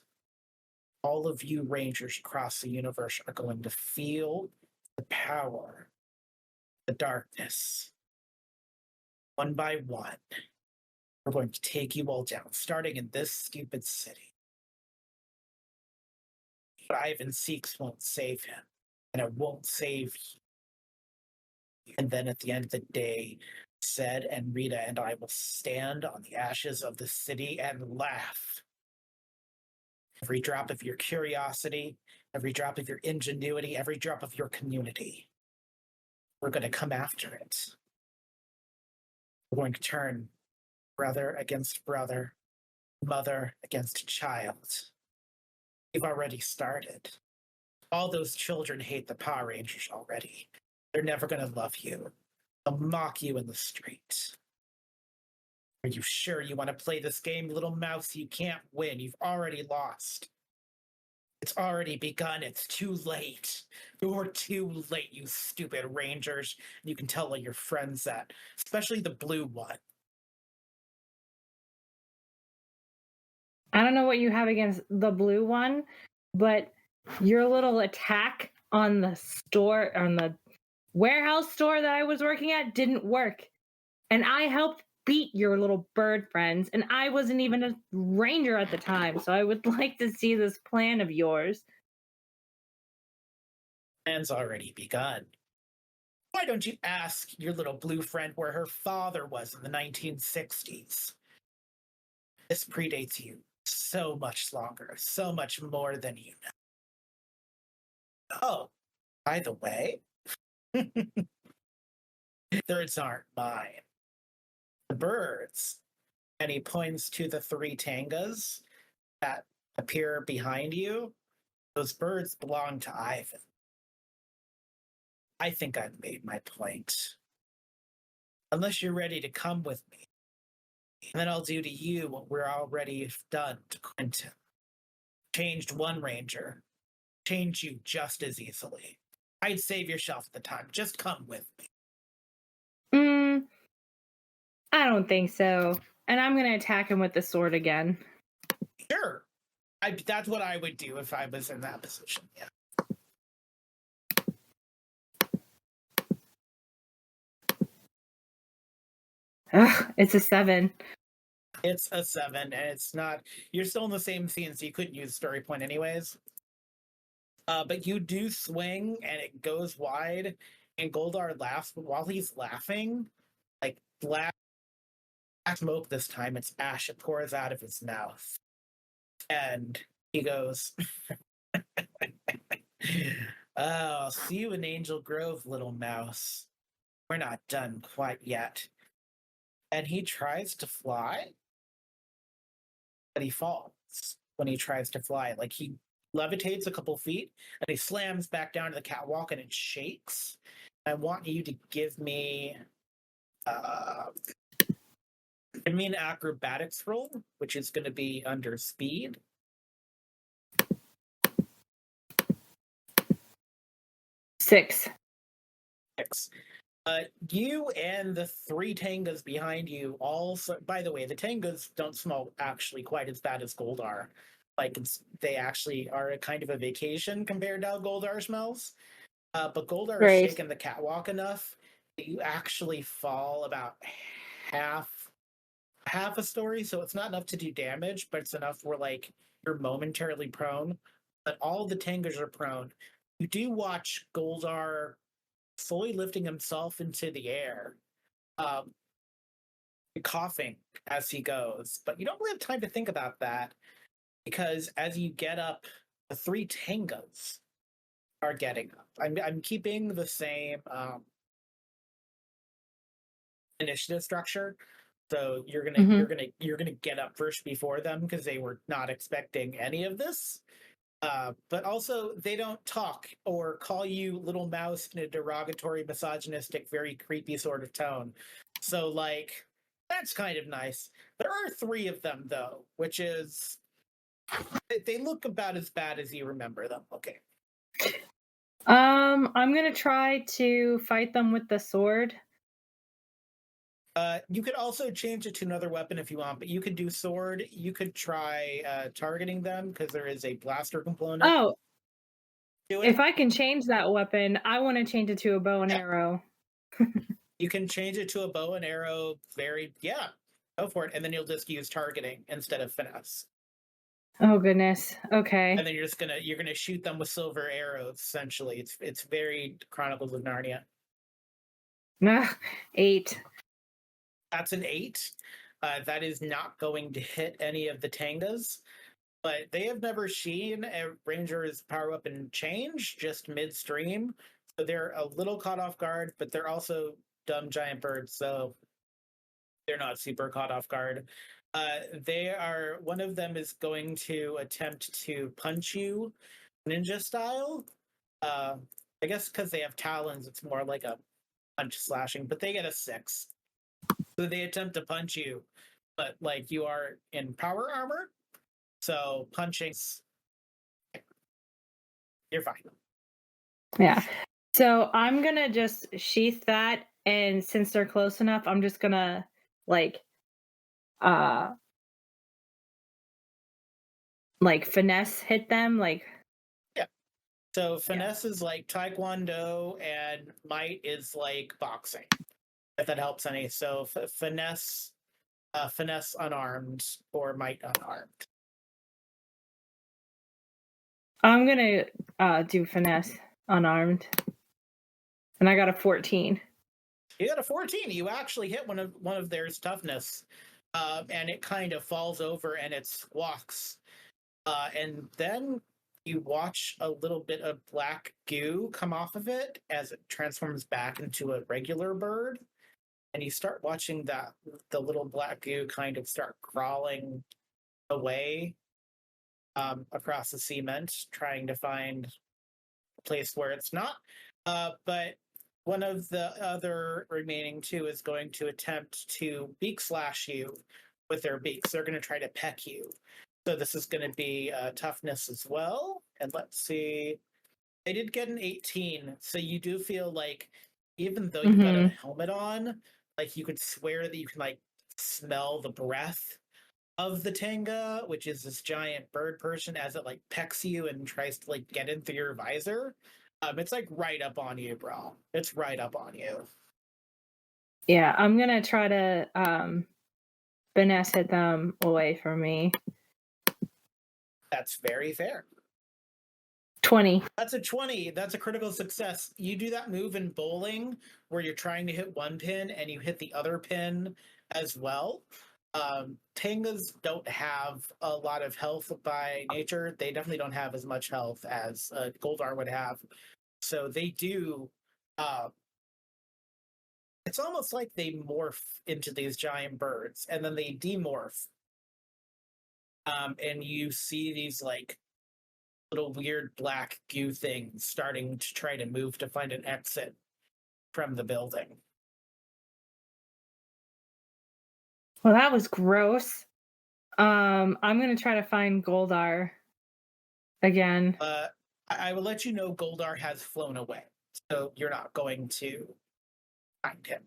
all of you Rangers across the universe are going to feel the power, the darkness. One by one, we're going to take you all down, starting in this stupid city. But Ivan Seeks won't save him, and it won't save you. And then at the end of the day, Zed and Rita and I will stand on the ashes of the city and laugh. Every drop of your curiosity, every drop of your ingenuity, every drop of your community. We're going to come after it. We're going to turn brother against brother, mother against child. We've already started. All those children hate the Power Rangers already. They're never going to love you. They'll mock you in the street. Are you sure you want to play this game, little mouse? You can't win. You've already lost. It's already begun. It's too late. You're too late, you stupid Rangers. And you can tell all your friends that, especially the blue one. I don't know what you have against the blue one, but your little attack on the store, on the warehouse store that I was working at, didn't work. And I helped beat your little bird friends, and I wasn't even a ranger at the time. So I would like to see this plan of yours. Plan's already begun. Why don't you ask your little blue friend where her father was in the 1960s? This predates you so much longer, so much more than you know. Oh, by the way, birds aren't mine. The birds. And he points to the three tangas that appear behind you. Those birds belong to Ivan. I think I've made my point. Unless you're ready to come with me, and then I'll do to you what we're already done to Quentin. Changed one ranger, change you just as easily. I'd save yourself the time. Just come with me. Mm, I don't think so. And I'm going to attack him with the sword again. Sure. That's what I would do if I was in that position. Yeah. Ugh, it's a 7. It's a 7, and it's not. You're still in the same scene, so you couldn't use story point anyways. But you do swing, and it goes wide, and Goldar laughs. But while he's laughing, like black smoke this time, it's ash. It pours out of his mouth, and he goes, "Oh, see you in Angel Grove, little mouse. We're not done quite yet." And he tries to fly, but he falls when he tries to fly. Like he levitates a couple feet and he slams back down to the catwalk and it shakes. I want you to uh, give me an acrobatics roll, which is going to be under speed. 6. 6. You and the three tangas behind you also. By the way, the tangas don't smell actually quite as bad as Goldar. Like they actually are a kind of a vacation compared to how Goldar smells. But Goldar is Great. shaking the catwalk enough that you actually fall about half a story. So it's not enough to do damage, but it's enough where like you're momentarily prone. But all the tangas are prone. You do watch Goldar fully lifting himself into the air, um, coughing as he goes. But you don't really have time to think about that because as you get up, the three tangas are getting up. I'm keeping the same initiative structure. So you're gonna get up first before them because they were not expecting any of this. But also, they don't talk or call you little mouse in a derogatory, misogynistic, very creepy sort of tone. So, like, that's kind of nice. There are 3 of them, though, which is. They look about as bad as you remember them. Okay. I'm going to try to fight them with the sword. You could also change it to another weapon if you want, but you could do sword. You could try targeting them because there is a blaster component. Oh, to it. if I can change that weapon, I want to change it to a bow and arrow. You can change it to a bow and arrow. Go for it, and then you'll just use targeting instead of finesse. Oh goodness. Okay. And then you're gonna shoot them with silver arrows. Essentially, it's very Chronicles of Narnia. 8. That's an 8. That is not going to hit any of the tangas. But they have never seen a ranger's power weapon change just midstream. So they're a little caught off guard, but they're also dumb giant birds, so they're not super caught off guard. One of them is going to attempt to punch you ninja style. I guess because they have talons, it's more like a punch slashing, but they get a 6. So they attempt to punch you, but like you are in power armor, so punching, you're fine. Yeah. So I'm going to just sheath that, and since they're close enough, I'm just going to uh finesse hit them Yeah. So finesse is like taekwondo and might is like boxing, if that helps any. So finesse unarmed or might unarmed. I'm going to do finesse unarmed. And I got a 14. You got a 14. You actually hit one of their toughness, and it kind of falls over and it squawks. And then you watch a little bit of black goo come off of it as it transforms back into a regular bird. And you start watching the little black goo kind of start crawling away across the cement, trying to find a place where it's not. But one of the other remaining two is going to attempt to beak slash you with their beaks. They're going to try to peck you. So this is going to be toughness as well. And let's see. I did get an 18. So you do feel like even though you've got a helmet on, like you could swear that you can like smell the breath of the Tenga, which is this giant bird person, as it like pecks you and tries to like get in through your visor. It's like right up on you, bro. It's right up on you. Yeah, I'm gonna try to finesse hit them away from me. That's very fair. 20. That's a 20. That's a critical success. You do that move in bowling where you're trying to hit one pin and you hit the other pin as well. Tangas don't have a lot of health by nature. They definitely don't have as much health as Goldar would have. So they do. It's almost like they morph into these giant birds and then they demorph. And you see these like little weird black goo things starting to try to move to find an exit from the building. Well, that was gross. I'm gonna try to find Goldar again. I will let you know Goldar has flown away, so you're not going to find him.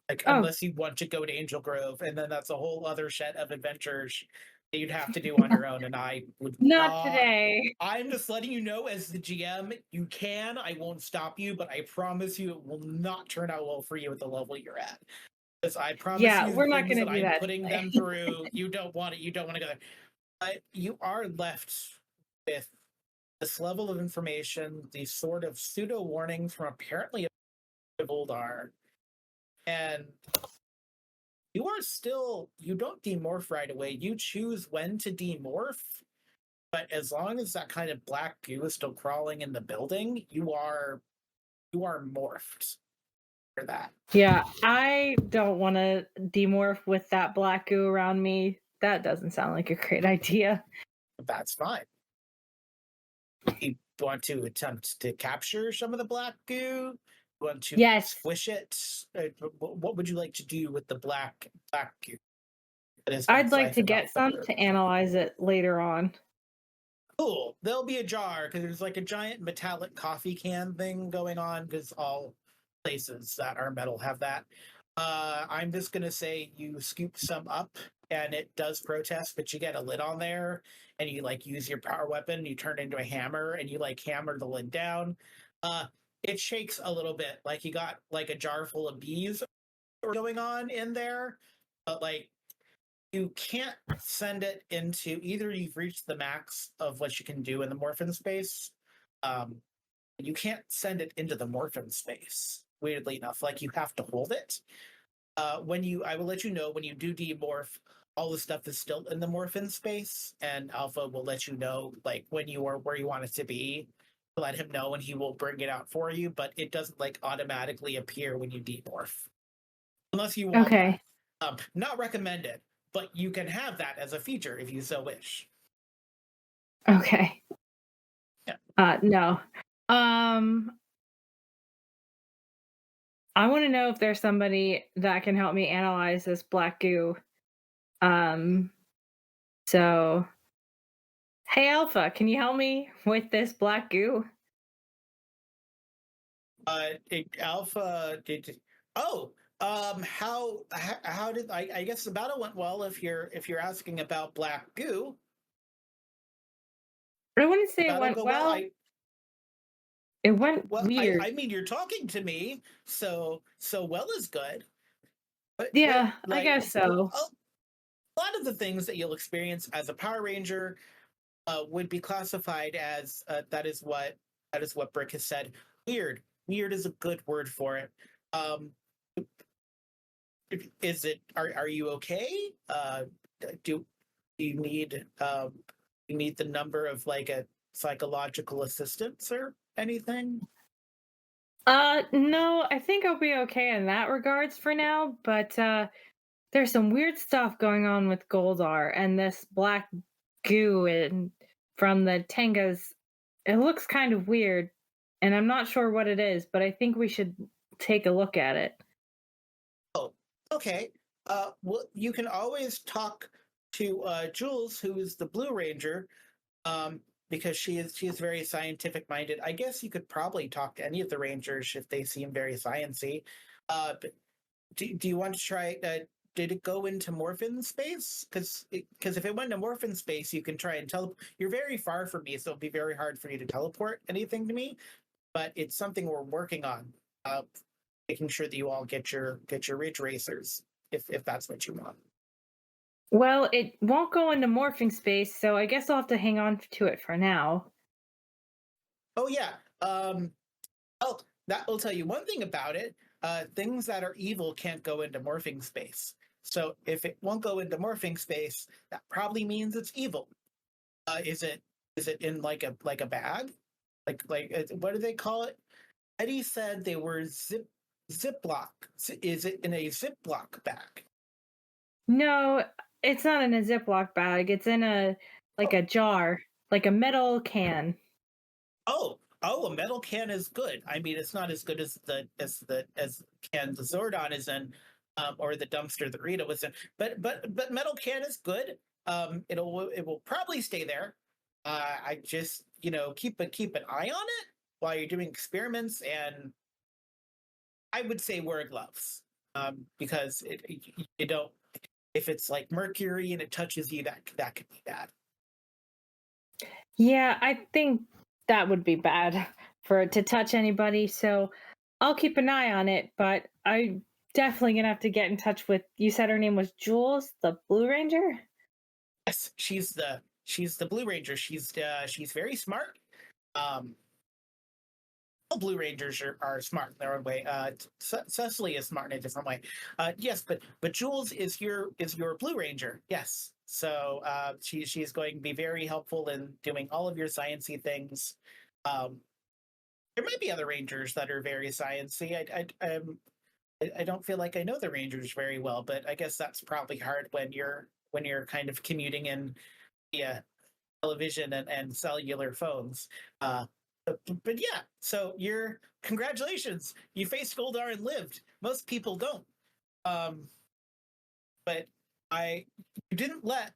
Like, unless you want to go to Angel Grove, and then that's a whole other set of adventures that you'd have to do on your own, and I would not today. I'm just letting you know as the GM, you can, I won't stop you, but I promise you it will not turn out well for you at the level you're at. Because I promise you we're not things gonna that do I'm that putting today. them through, you don't want to go there. But you are left with this level of information, these sort of pseudo warnings from apparently a Goldar, and you don't demorph right away. You choose when to demorph, but as long as that kind of black goo is still crawling in the building, you are morphed for that. Yeah, I don't want to demorph with that black goo around me. That doesn't sound like a great idea. That's fine. You want to attempt to capture some of the black goo? You want to squish it? What would you like to do with the black goo? I'd like to get some to analyze it later on. Cool. There'll be a jar because there's like a giant metallic coffee can thing going on because all places that are metal have that. I'm just gonna say you scoop some up and it does protest, but you get a lid on there and you like use your power weapon, you turn it into a hammer and you like hammer the lid down. It shakes a little bit, like you got like a jar full of bees going on in there, but like you can't send it into either you've reached the max of what you can do in the morphin space. You can't send it into the morphin space, weirdly enough. Like you have to hold it. I will let you know when you do demorph, all the stuff is still in the morphin space, and Alpha will let you know like when you are where you want it to be. Let him know and he will bring it out for you, but it doesn't like automatically appear when you demorph. Unless you want Okay. that. Not recommended, but you can have that as a feature if you so wish. Okay. Yeah. No. I want to know if there's somebody that can help me analyze this black goo. So hey Alpha, can you help me with this black goo? Alpha did. Oh, how did I guess the battle went well if you're asking about black goo. I wouldn't say it went Go well. It went weird. I mean, you're talking to me, so well is good. But yeah, like, I guess so. A lot of the things that you'll experience as a Power Ranger would be classified as that is what Brick has said. Weird. weird is a good word for it. Um, is it? Are you okay? Do you need you need the number of like a psychological assistance or anything? No, I think I'll be okay in that regards for now, but there's some weird stuff going on with Goldar and this black goo and from the Tengas. It looks kind of weird, and I'm not sure what it is, but I think we should take a look at it. Oh, okay. Well, you can always talk to Jules, who is the Blue Ranger, because she is very scientific minded. I guess you could probably talk to any of the Rangers if they seem very sciency. But do you want to try? Did it go into morphin space? Because if it went to morphin space, you can try and tell. You're very far from me, so it'll be very hard for you to teleport anything to me. But it's something we're working on. Making sure that you all get your ridge racers if that's what you want. Well, it won't go into morphing space, so I guess I'll have to hang on to it for now. Oh yeah. Oh, that will tell you one thing about it. Things that are evil can't go into morphing space. So if it won't go into morphing space, that probably means it's evil. Is it in like a bag? What do they call it? Eddie said they were Ziploc. Is it in a Ziploc bag? No, it's not in a Ziploc bag. It's in a like Oh, a jar, like a metal can. oh, a metal can is good. I mean, it's not as good as the can the Zordon is in, or the dumpster that Rita was in. But metal can is good. It will probably stay there. I just keep an eye on it while you're doing experiments, and I would say wear gloves, because you don't, if it's like mercury and it touches you, that could be bad. Yeah, I think that would be bad for it to touch anybody. So I'll keep an eye on it, but I definitely gonna have to get in touch with. You said her name was Jules, the Blue Ranger. Yes, she's the Blue Ranger. She's very smart. Um, all Blue Rangers are smart in their own way. Cecily is smart in a different way. Yes, but Jules is your Blue Ranger. Yes, so she's going to be very helpful in doing all of your sciency things. Um, there might be other Rangers that are very sciency. I don't feel like I know the Rangers very well, but I guess that's probably hard when you're kind of commuting in via television and cellular phones. But yeah, so you're congratulations. You faced Goldar and lived. Most people don't. Um, but I you didn't let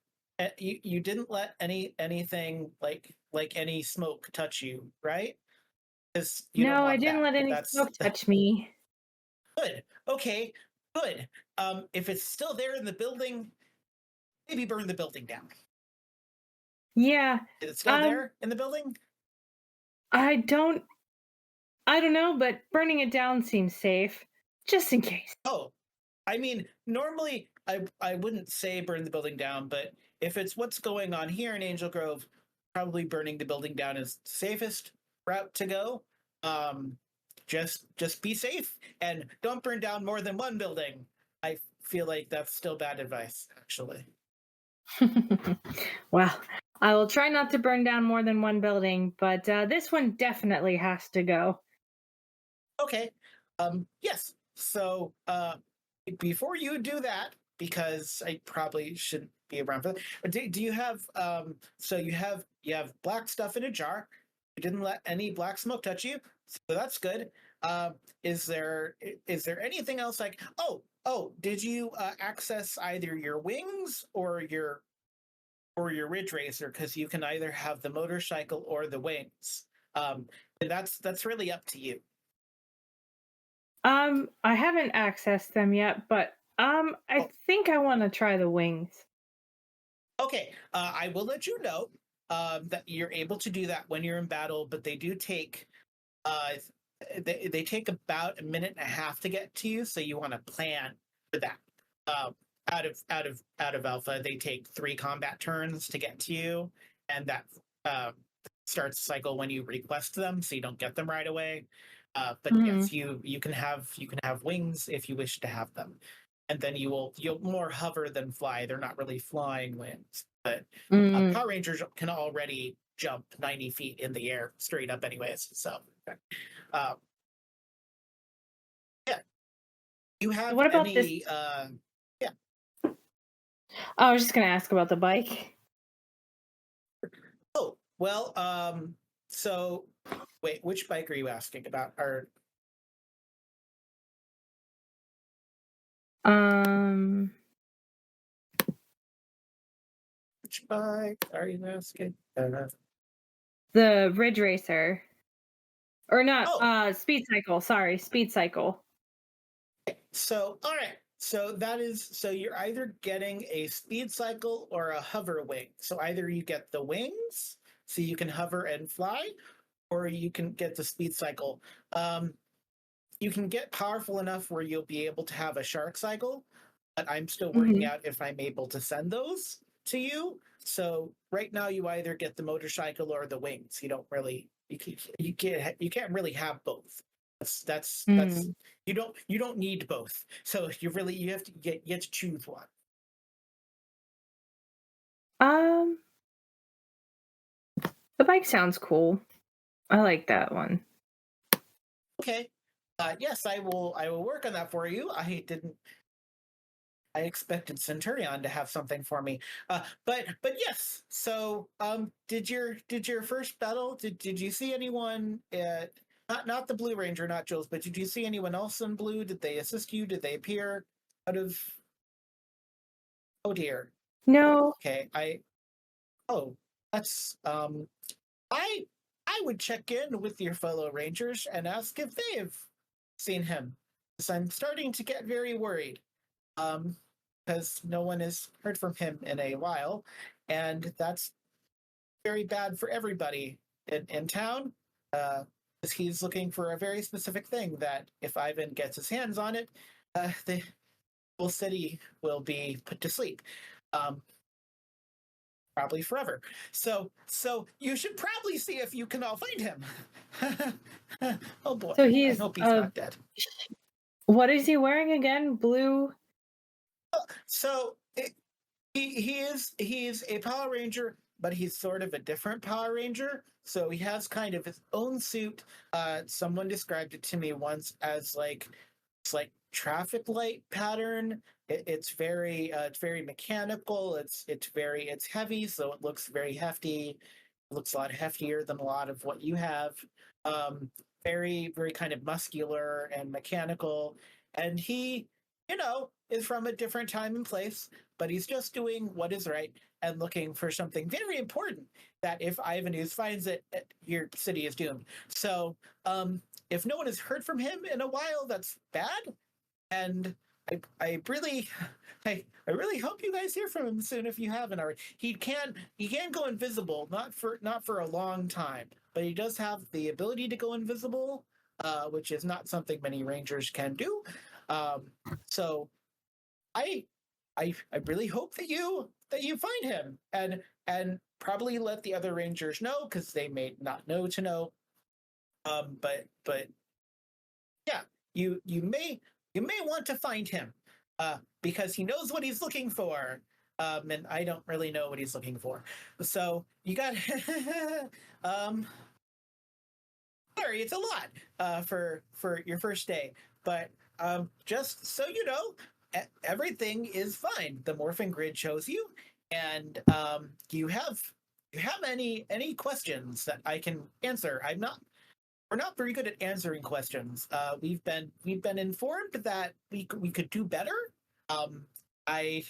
you didn't let anything like any smoke touch you, right? Because you don't No, I want didn't that. let any That's smoke touch me. good. Okay, good. If it's still there in the building, maybe burn the building down. Yeah. Is it still Um, there in the building? I don't I don't know, but burning it down seems safe. Just in case. Oh, I mean, normally I wouldn't say burn the building down, but if it's what's going on here in Angel Grove, probably burning the building down is the safest route to go. Um, just be safe and don't burn down more than one building. I feel like that's still bad advice, actually. Well, I will try not to burn down more than one building, but this one definitely has to go. Okay. Yes. So before you do that, because I probably shouldn't be around for that. Do you have so you have black stuff in a jar. You didn't let any black smoke touch you, so that's good. Uh, is there anything else like did you access either your wings or your ridge racer? Because you can either have the motorcycle or the wings. And that's really up to you. I haven't accessed them yet, but I Oh, think I want to try the wings. okay, I will let you know that you're able to do that when you're in battle, but they do take uh, they take about a minute and a half to get to you, so you want to plan for that. Um, out of alpha, they take 3 combat turns to get to you, and that uh, starts the cycle when you request them, so you don't get them right away. But Mhm. yes, you can have wings if you wish to have them, and then you'll more hover than fly. They're not really flying wings, but Mm. Power Rangers can already jump 90 feet in the air straight up, anyways. So uh, yeah, you have What about this? any? Yeah. I was just gonna ask about the bike. Oh well. So wait, which bike are you asking about? Or Um, which bike are you asking? the Ridge Racer. Or not, Oh, Speed Cycle, sorry, Speed Cycle. so, all right. So that is so you're either getting a speed cycle or a hover wing. So either you get the wings, so you can hover and fly, or you can get the speed cycle. Um, you can get powerful enough where you'll be able to have a shark cycle, but I'm still working Mhm. out if I'm able to send those to you. So right now you either get the motorcycle or the wings. You don't really you can't really have both. That's Mm. you don't need both. So you have to get to choose one. Um, the bike sounds cool. I like that one. Okay. Yes, I will work on that for you. I expected Centurion to have something for me. But yes. So did your first battle? Did you see anyone? Not the Blue Ranger, not Jules, but did you see anyone else in blue? Did they assist you? Did they appear out of? Oh dear. No. Okay. Oh, that's I I would check in with your fellow Rangers and ask if they've seen him, because I'm starting to get very worried. Um, because no one has heard from him in a while, and that's very bad for everybody in town. Because he's looking for a very specific thing that if Ivan gets his hands on it, the whole city will be put to sleep. Um, Probably forever. So you should probably see if you can all find him. Oh boy, So I he's, hope he's not dead. what is he wearing again? Blue? So he's a Power Ranger, but he's sort of a different Power Ranger. So he has kind of his own suit. Someone described it to me once as like it's like traffic light pattern. It's very mechanical. It's heavy, so it looks very hefty. It looks a lot heftier than a lot of what you have. Um, very kind of muscular and mechanical, and he is from a different time and place, but he's just doing what is right and looking for something very important that if Ivanus finds it, your city is doomed. So, if no one has heard from him in a while, that's bad. And I really, I really hope you guys hear from him soon if you haven't already. He can go invisible, not for a long time, but he does have the ability to go invisible, which is not something many Rangers can do. Um, so I I really hope that you find him and probably let the other Rangers know because they may not know to know. But yeah, you may want to find him because he knows what he's looking for. And I don't really know what he's looking for. So you got um sorry, it's a lot for your first day. But just so you know, everything is fine. The morphing grid shows you, and you have any questions that I can answer. We're not very good at answering questions. We've been informed that we could do better. I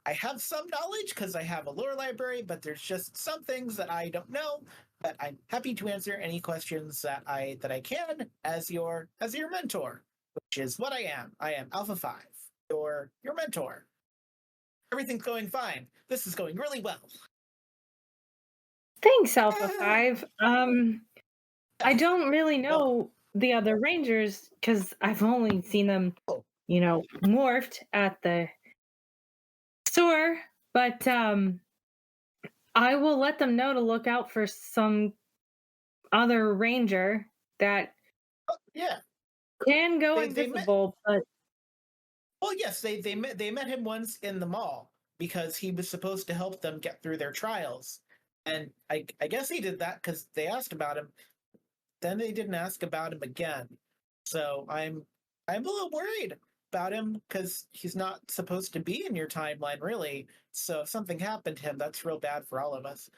I have some knowledge because I have a lore library, but there's just some things that I don't know. But I'm happy to answer any questions that I can as your mentor, which is what I am. I am Alpha 5, your mentor. Everything's going fine. This is going really well. Thanks, Alpha 5. I Yes. don't really Well, know the other Rangers because 'cause I've only seen them, oh, morphed at the store, but, I will let them know to look out for some other ranger. that Yeah, can go they met. invisible, but Well, yes, they met him once in the mall because he was supposed to help them get through their trials, and I guess he did that because they asked about him. Then they didn't ask about him again. So I'm a little worried about him because he's not supposed to be in your timeline, really. So if something happened to him, that's real bad for all of us.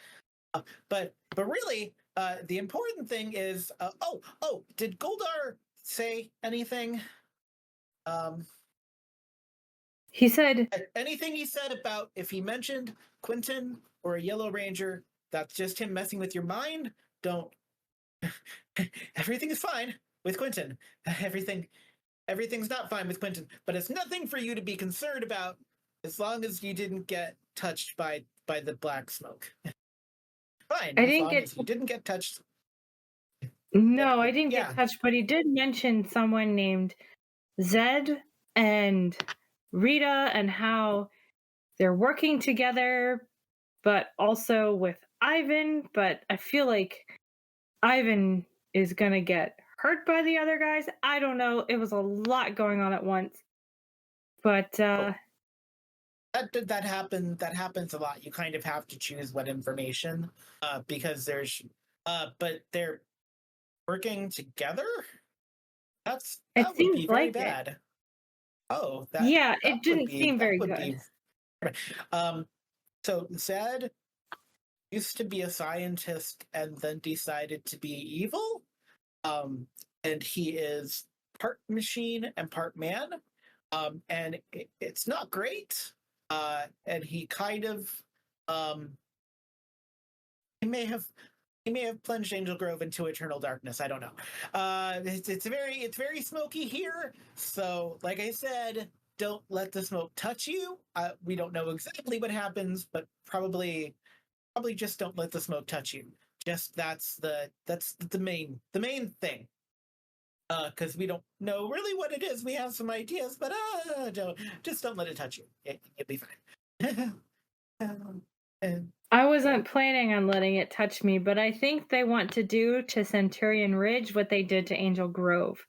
But really, the important thing is, did Goldar say anything? Um, he said anything he said about if he mentioned Quentin or a Yellow Ranger, that's just him messing with your mind. Don't. Everything is fine with Quentin. Everything's not fine with Quentin, but it's nothing for you to be concerned about as long as you didn't get touched by the black smoke. Fine, I as didn't long get as you didn't get touched. no, I didn't get Yeah, touched, but he did mention someone named Zed and Rita and how they're working together, but also with Ivan. But I feel like Ivan is gonna get hurt by the other guys. I don't know. It was a lot going on at once. But oh, that happens a lot. You kind of have to choose what information, because but they're working together. it That would seems be very like it. bad. Oh, Yeah, that it would didn't be seem that very would good. be. Um, so Zed used to be a scientist and then decided to be evil. And he is part machine and part man. And it's not great. And he kind of um, he may have plunged Angel Grove into eternal darkness. I don't know. It's very smoky here. So, like I said, don't let the smoke touch you. We don't know exactly what happens, but probably just don't let the smoke touch you. Just that's the main thing. Because we don't know really what it is. We have some ideas, but don't let it touch you. You'll be fine. and I wasn't planning on letting it touch me, but I think they want to do to Centurion Ridge what they did to Angel Grove.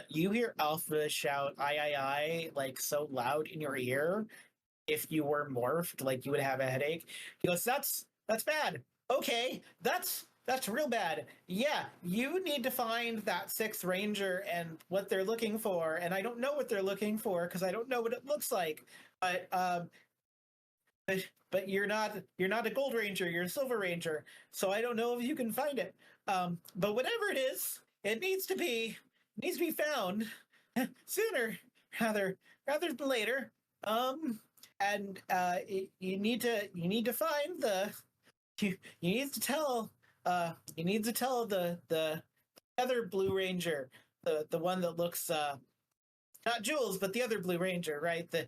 You hear Alpha shout I," like so loud in your ear. If you were morphed, like you would have a headache. He goes, that's bad. Okay, that's real bad. Yeah, you need to find that sixth ranger and what they're looking for. And I don't know what they're looking for because I don't know what it looks like. But but you're not a gold ranger, you're a silver ranger. So I don't know if you can find it. But whatever it is, it needs to be found sooner rather than later. And you need to find you need to tell the other Blue Ranger, the one that looks not Jules, but the other Blue Ranger, right? The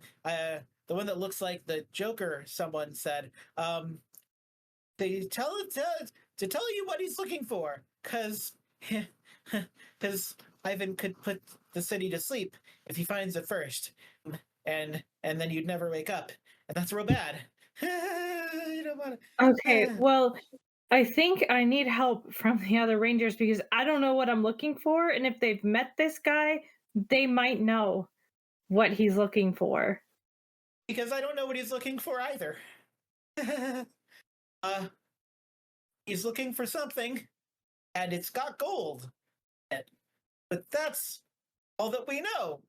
one that looks like the Joker. Someone said. They tell it to tell you what he's looking for, because Ivan could put the city to sleep if he finds it first, and then you'd never wake up, and that's real bad. You don't want Okay, to. well, I think I need help from the other Rangers because I don't know what I'm looking for. And if they've met this guy, they might know what he's looking for. Because I don't know what he's looking for either. uh, he's looking for something, and it's got gold. But that's all that we know,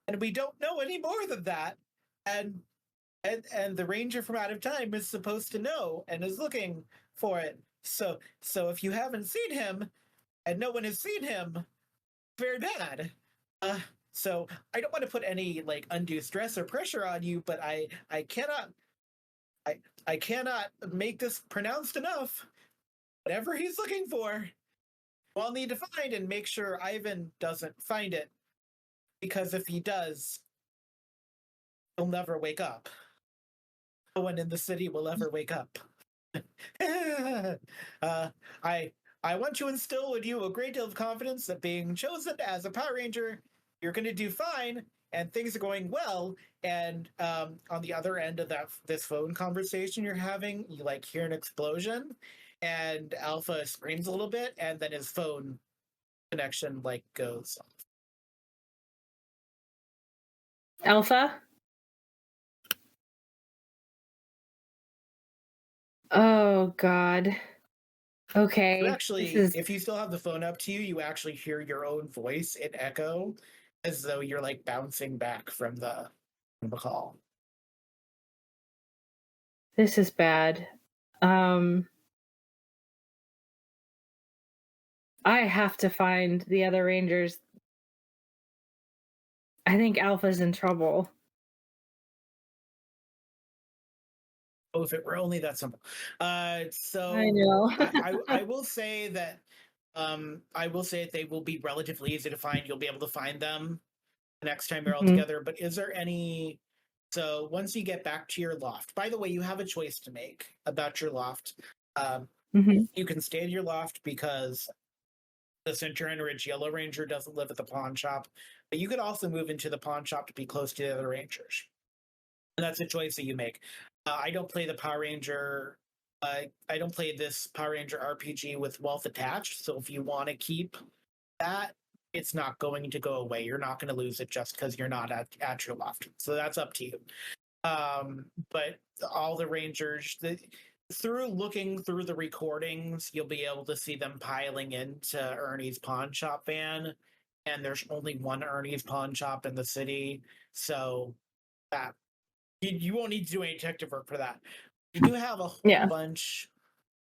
and we don't know any more than that. And and the ranger from out of time is supposed to know and is looking for it. So if you haven't seen him and no one has seen him, very bad. Uh, so I don't want to put any like undue stress or pressure on you, but I cannot I cannot make this pronounced enough. Whatever he's looking for, we'll need to find and make sure Ivan doesn't find it. Because if he does, he'll never wake up. No one in the city will ever wake up. uh, I I want to instill in you a great deal of confidence that being chosen as a Power Ranger, you're going to do fine and things are going well. And on the other end of this phone conversation you're having, you like hear an explosion, And Alpha screams a little bit, and then his phone connection like goes off. Alpha? Oh God. Okay. You This actually, is if you still have the phone up to you, you actually hear your own voice in echo, as though you're like bouncing back from the call. this is bad. I have to find the other Rangers. I think Alpha's in trouble. Oh, if it were only that simple. So I know. I will say that they will be relatively easy to find. You'll be able to find them the next time you're all Mhm, together. But is there any? So once you get back to your loft, by the way, you have a choice to make about your loft. mhm. You can stay in your loft because the Centurion Ridge Yellow Ranger doesn't live at the pawn shop, but you could also move into the pawn shop to be close to the other Rangers. And that's a choice that you make. I don't play the Power Ranger. I don't play this Power Ranger RPG with wealth attached. So if you want to keep that, it's not going to go away. You're not going to lose it just because you're not at your loft. So that's up to you. But all the Rangers, through looking through the recordings, you'll be able to see them piling into Ernie's pawn shop van. And there's only one Ernie's pawn shop in the city. So that you won't need to do any detective work for that. You do have a whole Yeah. bunch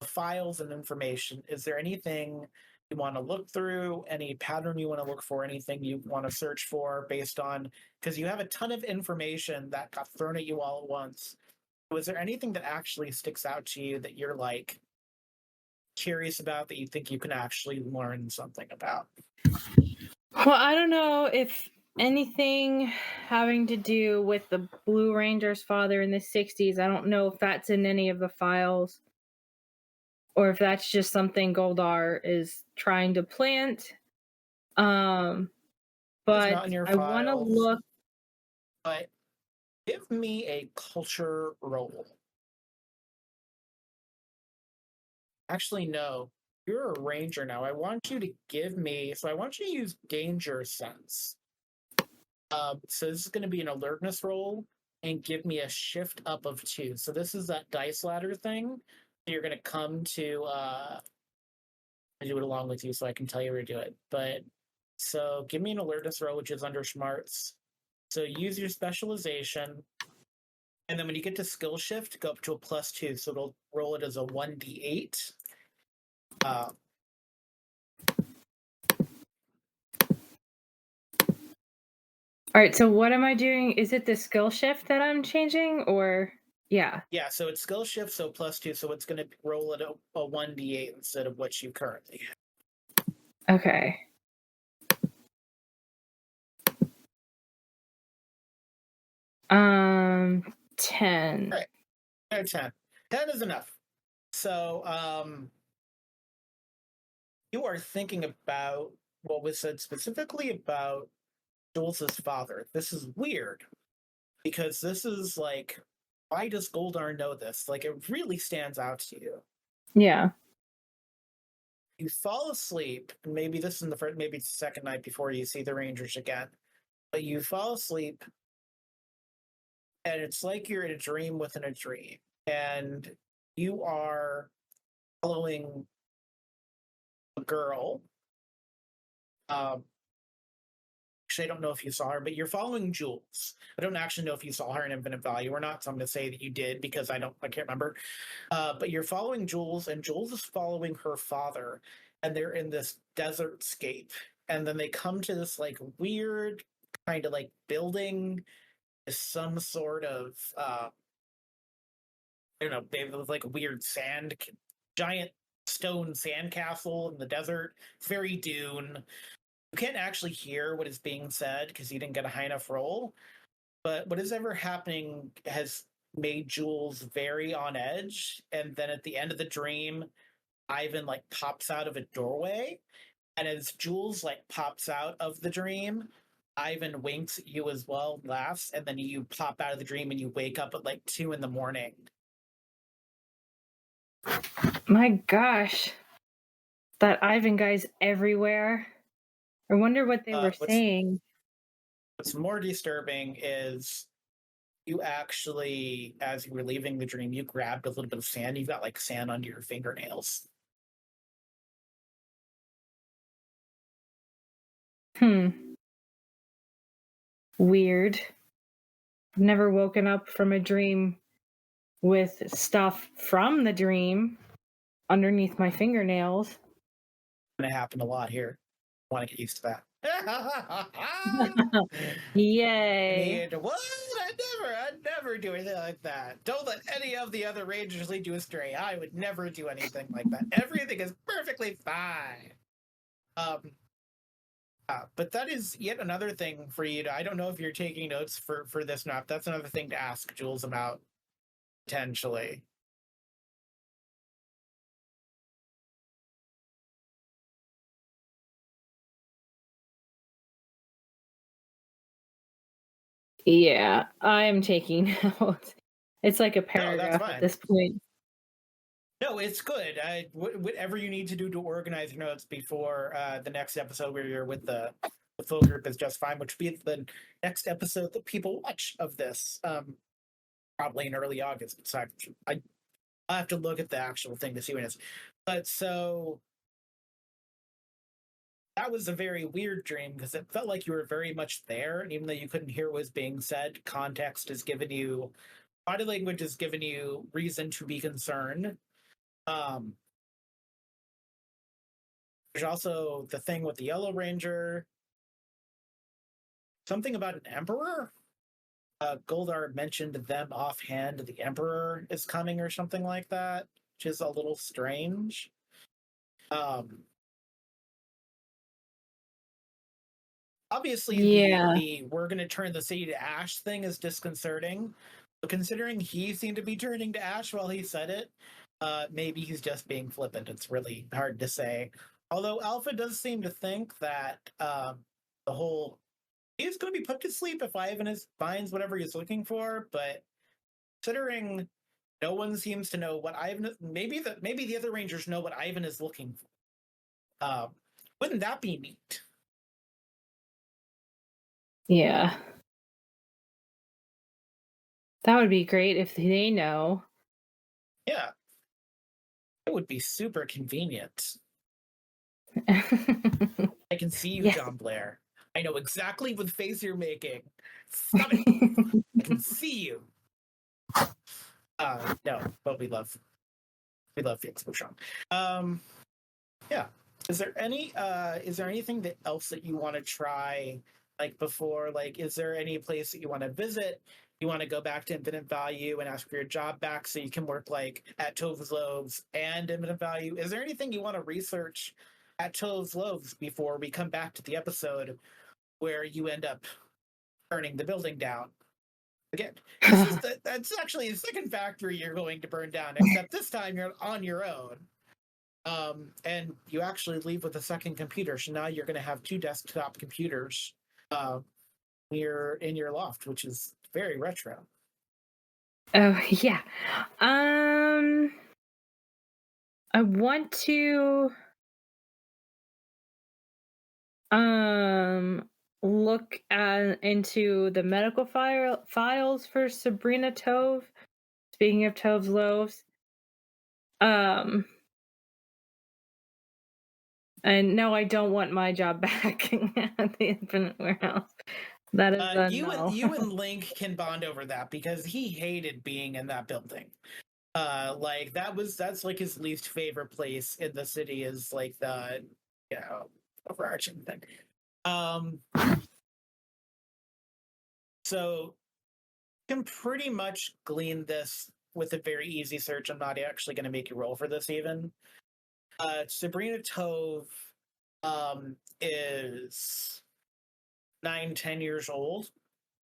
of files and information. Is there anything you want to look through? Any pattern you want to look for? Anything you want to search for based on? Because you have a ton of information that got thrown at you all at once. Was there anything that actually sticks out to you that you're like curious about that you think you can actually learn something about? Well, I don't know if anything having to do with the Blue Ranger's father in the 60s, I don't know if that's in any of the files or if that's just something Goldar is trying to plant. Um, It's but not in your I want to files, look. but give me a culture roll. Actually, no. You're a ranger now. I want you to give me. So I want you to use danger sense. So this is going to be an alertness roll and give me a shift up of 2. So this is that dice ladder thing. You're going to come to. I do it along with you so I can tell you where to do it. But so give me an alertness roll, which is under smarts. So use your specialization. And then when you get to skill shift, go up to a +2. So it'll roll it as a 1d8. All right, so what am I doing? Is it the skill shift that I'm changing or yeah. Yeah, so it's skill shift, so +2, so it's going to roll at a 1d8 instead of what you currently have. Okay. 10. Right, 10. 10 is enough. So you are thinking about what was said specifically about Jules's father. This is weird because this is like, why does Goldar know this? Like, it really stands out to you. Yeah. You fall asleep, and maybe this is maybe it's the second night before you see the Rangers again, but you fall asleep, and it's like you're in a dream within a dream, and you are following a girl. Actually, I don't know if you saw her, but you're following Jules. I don't actually know if you saw her in Infinite Value or not, so I'm going to say that you did because I can't remember. But you're following Jules, and Jules is following her father, and they're in this desert scape. And then they come to this like weird kind of like building, some sort of I don't know, they have like a weird giant stone sandcastle in the desert. It's very Dune. You can't actually hear what is being said because you didn't get a high enough roll. But what is ever happening has made Jules very on edge. And then at the end of the dream, Ivan like pops out of a doorway. And as Jules like pops out of the dream, Ivan winks at you as well, laughs, and then you pop out of the dream and you wake up at like 2 in the morning. My gosh, that Ivan guy's everywhere. I wonder what they were What's saying. more disturbing is you actually, as you were leaving the dream, you grabbed a little bit of sand. You've got like sand under your fingernails. Weird. I've never woken up from a dream with stuff from the dream underneath my fingernails. And it happened a lot here. I want to get used to that. Yay. What? I'd never do anything like that. Don't let any of the other rangers lead you astray. I would never do anything like that. Everything is perfectly fine. But that is yet another thing for you to, I don't know if you're taking notes for this map. That's another thing to ask Jules about, potentially. Yeah, I am taking notes. It's like a paragraph at this point. No, it's good. Whatever you need to do to organize your notes before the next episode where you're with the full group is just fine, which will be the next episode that people watch of this, probably in early August. So I'll have to look at the actual thing to see when it is. But so that was a very weird dream because it felt like you were very much there. And even though you couldn't hear what was being said, context has given you, body language has given you reason to be concerned. There's also the thing with the Yellow Ranger. Something about an Emperor? Goldar mentioned them offhand. The Emperor is coming or something like that, which is a little strange. Obviously, the we're going to turn the city to ash thing is disconcerting. But considering he seemed to be turning to ash while he said it, maybe he's just being flippant. It's really hard to say. Although Alpha does seem to think that the whole he's going to be put to sleep if Ivan finds whatever he's looking for. But considering no one seems to know what Ivan, maybe the other Rangers know what Ivan is looking for. Wouldn't that be neat? Yeah. That would be great if they know. Yeah. It would be super convenient. I can see you, yes. John Blair. I know exactly what face you're making. Stop it. I can see you. No, but we love Felix Bouchon. Yeah. Is there anything else that you want to try, like before? Like, is there any place that you want to visit? You want to go back to Infinite Value and ask for your job back so you can work like at Tove's Loaves and Infinite Value? Is there anything you want to research at Tove's Loaves before we come back to the episode where you end up burning the building down? Again, that's actually the second factory you're going to burn down, except this time you're on your own. And you actually leave with a second computer, so now you're going to have 2 desktop computers in your loft, which is very retro. Oh yeah. I want to look into the medical files for Sabrina Tove. Speaking of Tove's Loaves. And no, I don't want my job back at the Infinite Warehouse. That is no. You and Link can bond over that because he hated being in that building. Like that's like his least favorite place in the city is like the overarching thing. So you can pretty much glean this with a very easy search. I'm not actually going to make you roll for this even. Sabrina Tove is 9-10 years old.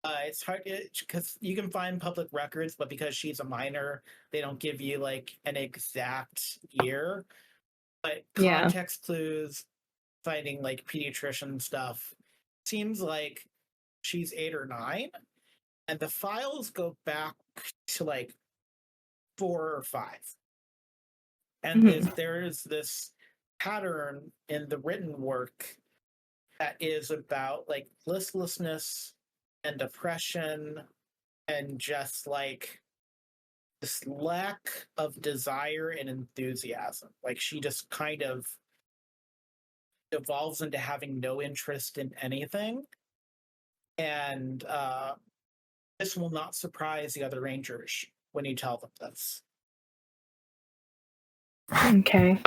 It's hard because you can find public records, but because she's a minor, they don't give you like an exact year. But context clues, finding like pediatrician stuff, seems like she's 8 or 9, and the files go back to like 4 or 5. And Mhm. there is this pattern in the written work that is about like listlessness and depression and just like this lack of desire and enthusiasm. Like she just kind of evolves into having no interest in anything. And this will not surprise the other Rangers when you tell them this. Okay.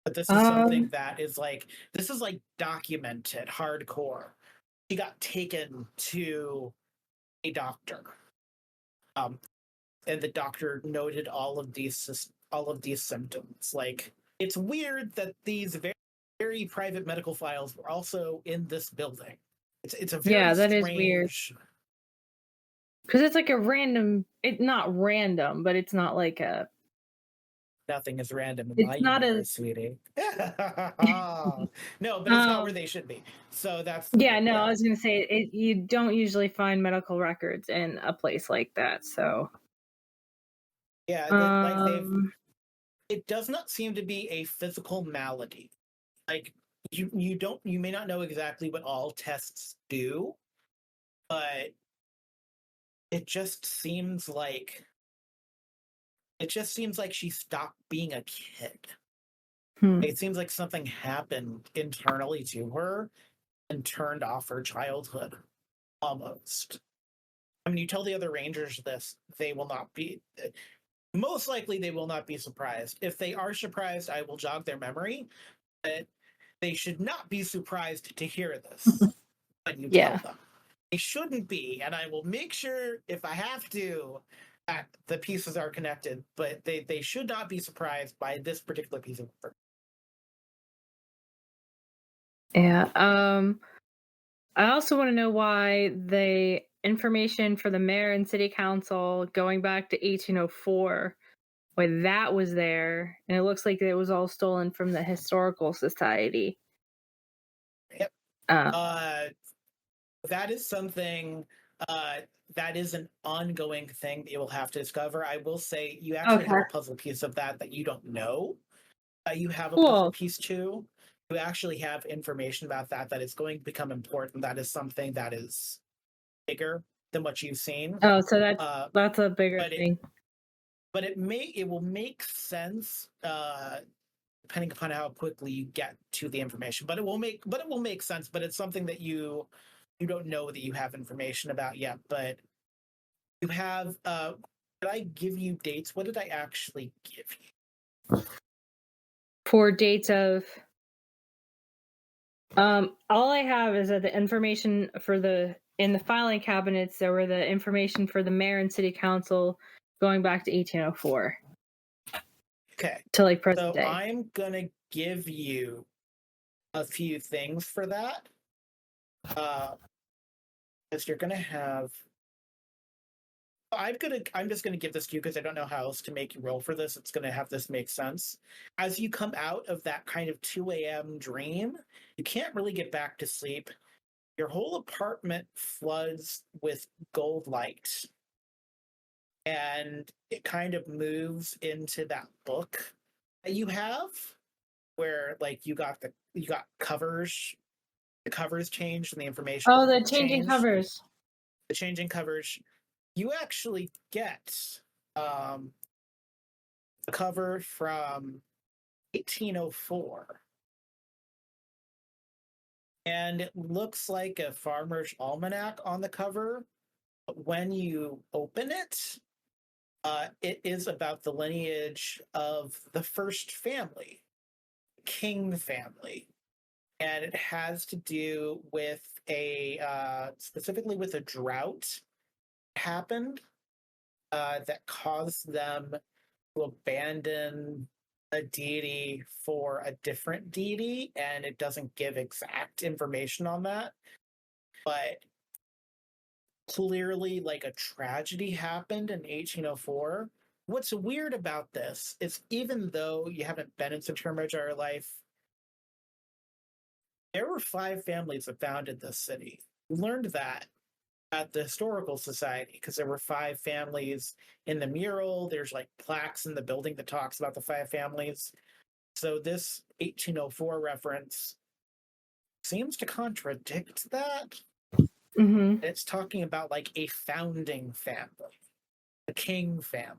But this is something Um. that is like, this is like documented hardcore. She got taken to a doctor. Um, and the doctor noted all of these symptoms. Like it's weird that these very, very private medical files were also in this building. It's a very Yeah, that is weird strange. because it's like a random. It's not random, but it's not like a. Nothing is random in my It's not a. universe, sweetie. No, but it's not where Um. they should be. So that's Yeah. the No, I yeah. was gonna say you don't usually find medical records in a place like that. So. Yeah, that like they've Um. it does not seem to be a physical malady. Like you may not know exactly what all tests do, but it just seems like she stopped being a kid. Hmm. It seems like something happened internally to her and turned off her childhood almost. I mean, you tell the other Rangers this, they will not be most likely they will not be surprised. If they are surprised, I will jog their memory, but they should not be surprised to hear this when you tell Yeah. them. They shouldn't be, and I will make sure if I have to that the pieces are connected, but they should not be surprised by this particular piece of work. Yeah. I also want to know why the information for the mayor and city council going back to 1804, why that was there, and it looks like it was all stolen from the historical society. Yep. Uh, Uh, that is something uh, that is an ongoing thing that you will have to discover. I will say you actually have okay. a puzzle piece of that you don't know. You have a puzzle Cool. piece too. You actually have information about that is going to become important. That is something that is bigger than what you've seen. Oh, so that's Uh, that's a bigger but it thing. it will make sense depending upon how quickly you get to the information. But it will make sense. But it's something that you don't know that you have information about yet. But you have did I give you dates? What did I actually give you? For dates of all I have is that the information for the in the filing cabinets there were the information for the mayor and city council going back to 1804 Okay. to like present So day. I'm gonna give you a few things for that. Because you're gonna have I'm just gonna give this to you because I don't know how else to make you roll for this. It's gonna have this make sense. As you come out of that kind of 2 a.m. dream, you can't really get back to sleep. Your whole apartment floods with gold light. And it kind of moves into that book that you have where like you got covers, the covers changed and the information Oh, the changing changed. covers. The changing covers, you actually get um, a cover from 1804, and it looks like a farmer's almanac on the cover. But when you open it, it is about the lineage of the first family, King family, and it has to do with a specifically with a drought happened that caused them to abandon a deity for a different deity, and it doesn't give exact information on that, but clearly like a tragedy happened in 1804. What's weird about this is even though you haven't been in Centurion majority life, there were 5 families that founded this city. We learned that at the historical society because there were 5 families in the mural. There's like plaques in the building that talks about the 5 families. So this 1804 reference seems to contradict that. Mm-hmm. It's talking about like a founding family, a king family.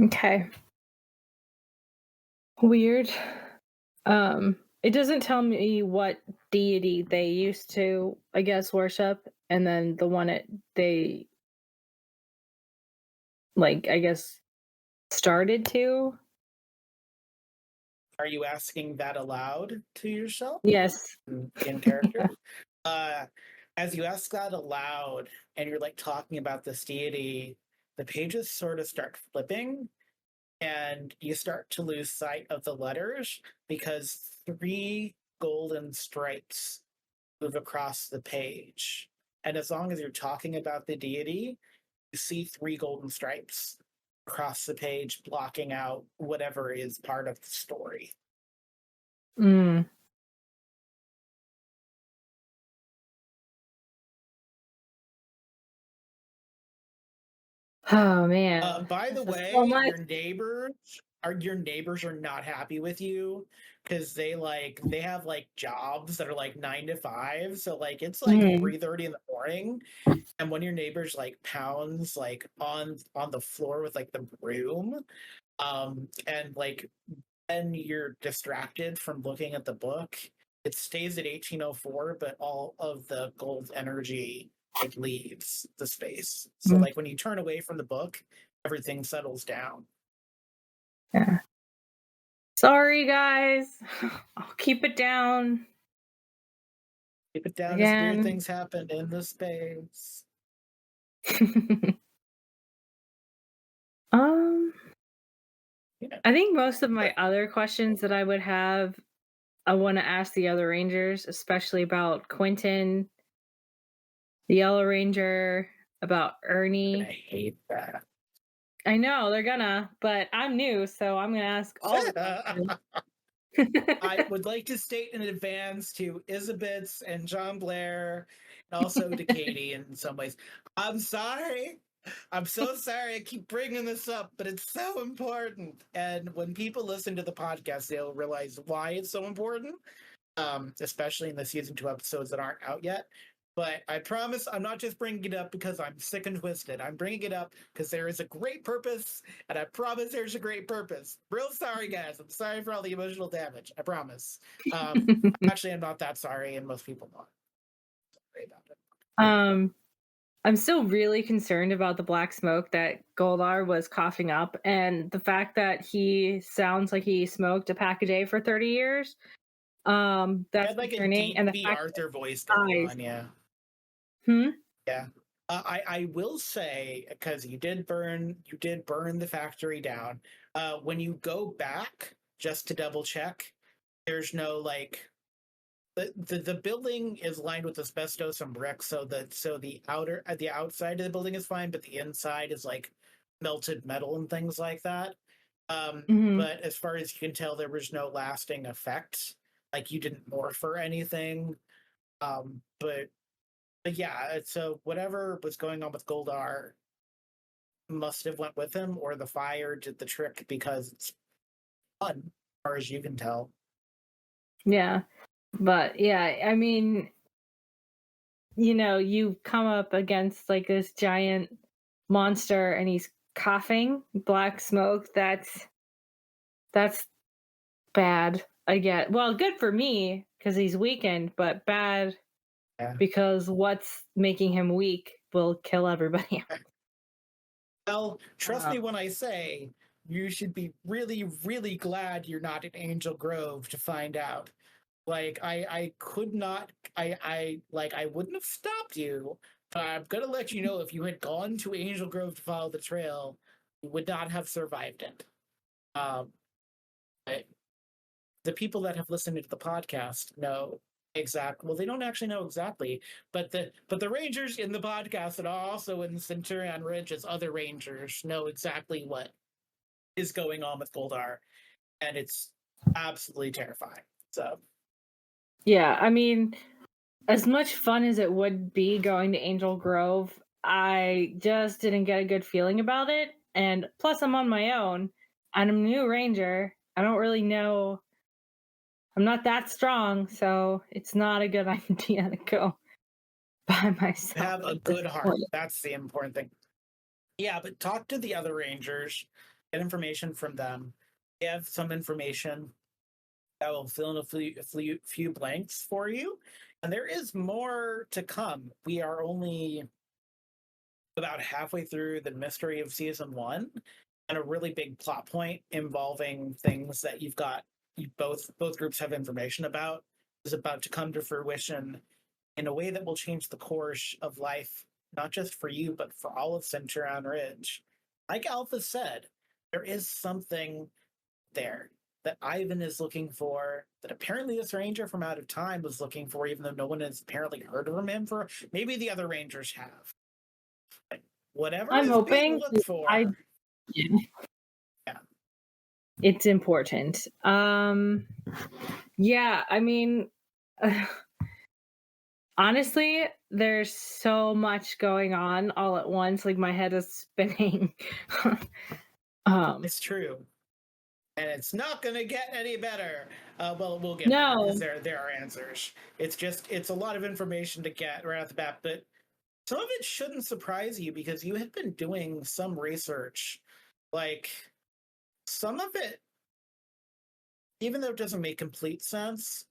Okay. Weird. It doesn't tell me what deity they used to, I guess, worship, and then the one they like, I guess, started to. Are you asking that aloud to yourself Yes. in character? uh, as you ask that aloud and you're like talking about this deity, the pages sort of start flipping and you start to lose sight of the letters because 3 golden stripes move across the page. And as long as you're talking about the deity, you see 3 golden stripes across the page, blocking out whatever is part of the story. Mm. Oh man. By the This is so way, much. your neighbors are not happy with you because they have like jobs that are like 9 to 5. So like it's like Mm. 3:30 in the morning, and one of your neighbors like pounds like on the floor with like the broom, and like then you're distracted from looking at the book. It stays at 1804, but all of the gold energy like leaves the space. So Mm. like when you turn away from the book, everything settles down. Yeah. Sorry, guys. I'll keep it down. Keep it down as weird Again. things happen in the space. um, Yeah. I think most of my other questions that I would have, I want to ask the other Rangers, especially about Quentin, the Yellow Ranger, about And I Ernie. hate that. I know they're gonna, but I'm new, so I'm gonna ask all the questions. I would like to state in advance to Isabitz and John Blair, and also to Katie in some ways. I'm sorry. I'm so sorry I keep bringing this up, but it's so important. And when people listen to the podcast, they'll realize why it's so important, especially in the season 2 episodes that aren't out yet. But I promise I'm not just bringing it up because I'm sick and twisted. I'm bringing it up because there is a great purpose, and I promise there's a great purpose. Real sorry, guys. I'm sorry for all the emotional damage. I promise. Actually, I'm not that sorry, and most people not sorry about it. um, I'm still really concerned about the black smoke that Goldar was coughing up, and the fact that he sounds like he smoked a pack a day for 30 years. He That's had like a concerning, deep and the V. fact Arthur voice that going eyes. on. Yeah. Hmm. Yeah. I will say because you did burn the factory down. When you go back just to double check, there's no like the building is lined with asbestos and brick, so the outside of the building is fine, but the inside is like melted metal and things like that. Hmm. But as far as you can tell, there was no lasting effects. Like you didn't morph or anything. But yeah, so whatever was going on with Goldar must have went with him, or the fire did the trick because it's fun, as far as you can tell. Yeah, but yeah, I mean, you come up against like this giant monster, and he's coughing black smoke. That's bad. I get. Well, good for me because he's weakened, but bad Yeah. because what's making him weak will kill everybody. Well, trust Uh, me when I say you should be really, really glad you're not in Angel Grove to find out. Like I could not I wouldn't have stopped you, but I'm gonna let you know if you had gone to Angel Grove to follow the trail, you would not have survived it. Um, but the people that have listened to the podcast know exactly. Well, they don't actually know exactly, but the rangers in the podcast that are also in Centurion Ridge as other rangers know exactly what is going on with Goldar, and it's absolutely terrifying. So yeah, I mean, as much fun as it would be going to Angel Grove, I just didn't get a good feeling about it. And plus, I'm on my own and I'm a new ranger. I don't really know. I'm not that strong, so it's not a good idea to go by myself Have a at this good heart. point. That's the important thing. Yeah, but talk to the other rangers, get information from them. They have some information that will fill in a few blanks for you. And there is more to come. We are only about halfway through the mystery of season one, and a really big plot point involving things that both groups have information about is about to come to fruition in a way that will change the course of life, not just for you, but for all of Centurion Ridge. Like Alpha said, there is something there that Ivan is looking for, that apparently this ranger from out of time was looking for, even though no one has apparently heard of him for. Maybe the other rangers have. But whatever I'm is being hoping. looked I for, yeah, It's important. Yeah, I mean, honestly, there's so much going on all at once. Like my head is spinning. um, it's true. And it's not going to get any better. Well, we'll get better because no, there are answers. It's a lot of information to get right off the bat, but some of it shouldn't surprise you because you have been doing some research. Like some of it, even though it doesn't make complete sense,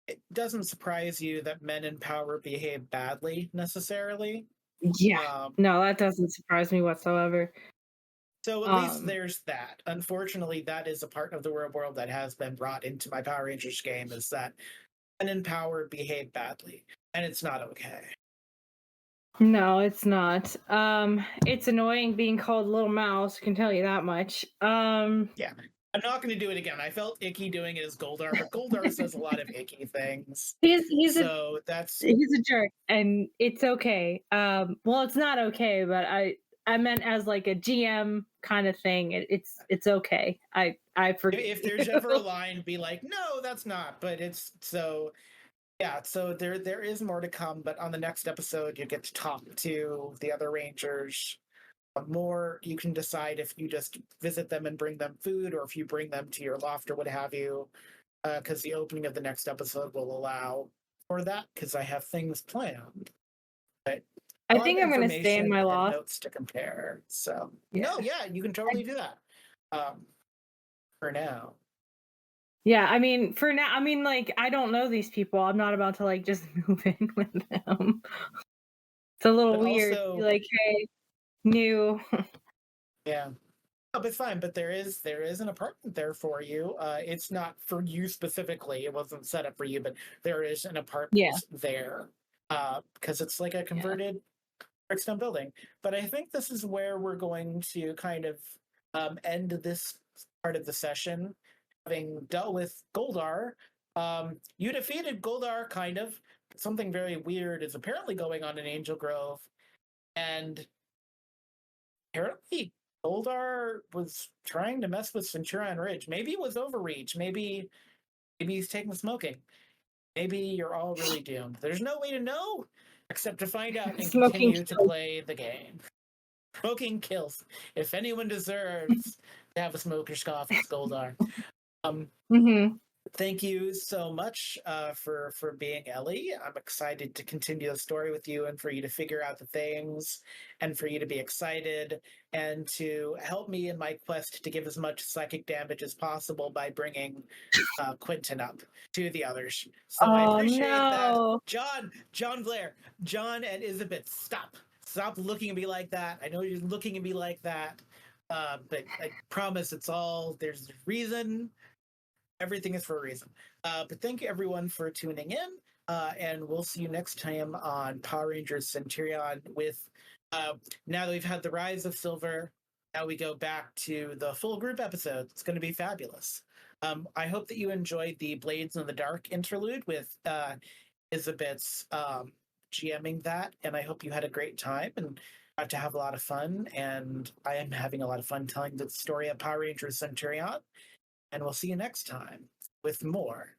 it doesn't surprise you that men in power behave badly necessarily. yeah, Um, no, that doesn't surprise me whatsoever. so at least Um, there's that. Unfortunately, that is a part of the real world that has been brought into my Power Rangers game is that men in power behave badly, and it's not okay. no, it's not. It's annoying being called little mouse. I can tell you that much. Yeah. I'm not going to do it again. I felt icky doing it as Goldar, but Goldar says a lot of icky things. he's a So that's he's a jerk, and it's okay. Well, it's not okay, but I meant as like a GM kind of thing. It's okay. I forgive if you. there's ever a line, be like, no, that's not. But it's so yeah. So there is more to come. But on the next episode, you get to talk to the other rangers more. You can decide if you just visit them and bring them food, or if you bring them to your loft or what have you. Because the opening of the next episode will allow for that. Because I have things planned. But a I lot of think I'm gonna stay in information my and loft. notes to compare. So Yeah. no, yeah, you can totally do that. Um, for now. Yeah, I mean, for now, I mean, like, I don't know these people. I'm not about to like just move in with them. It's a little But weird to be also, like, hey, new. yeah. Oh, but fine. But there is an apartment there for you. It's not for you specifically. It wasn't set up for you, but there is an Yeah, apartment there. Because it's like a yeah. converted brickstone building. But I think this is where we're going to kind of end this part of the session, having dealt with Goldar. You defeated Goldar, kind of. Something very weird is apparently going on in Angel Grove, and apparently Goldar was trying to mess with Centurion Ridge. Maybe it was overreach. Maybe he's taking smoking. Maybe you're all really doomed. There's no way to know except to find out and Smoking continue to kills. play the game. Smoking kills. If anyone deserves to have a smoker's cough, it's Goldar. Um, Mm-hmm. Thank you so much for being Ellie. I'm excited to continue the story with you and for you to figure out the things and for you to be excited and to help me in my quest to give as much psychic damage as possible by bringing Quentin up to the others. So I Oh appreciate that. no. John Blair, John and Elizabeth, stop looking at me like that. I know you're looking at me like that, but I promise there's a reason. Everything is for a reason. But thank you everyone for tuning in, and we'll see you next time on Power Rangers Centurion. With uh, now that we've had the Rise of Silver, now we go back to the full group episode. It's going to be fabulous. I hope that you enjoyed the Blades in the Dark interlude with Isabeth's GMing that, and I hope you had a great time and got to have a lot of fun. And I am having a lot of fun telling the story of Power Rangers Centurion. And we'll see you next time with more.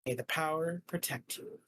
May the power protect you.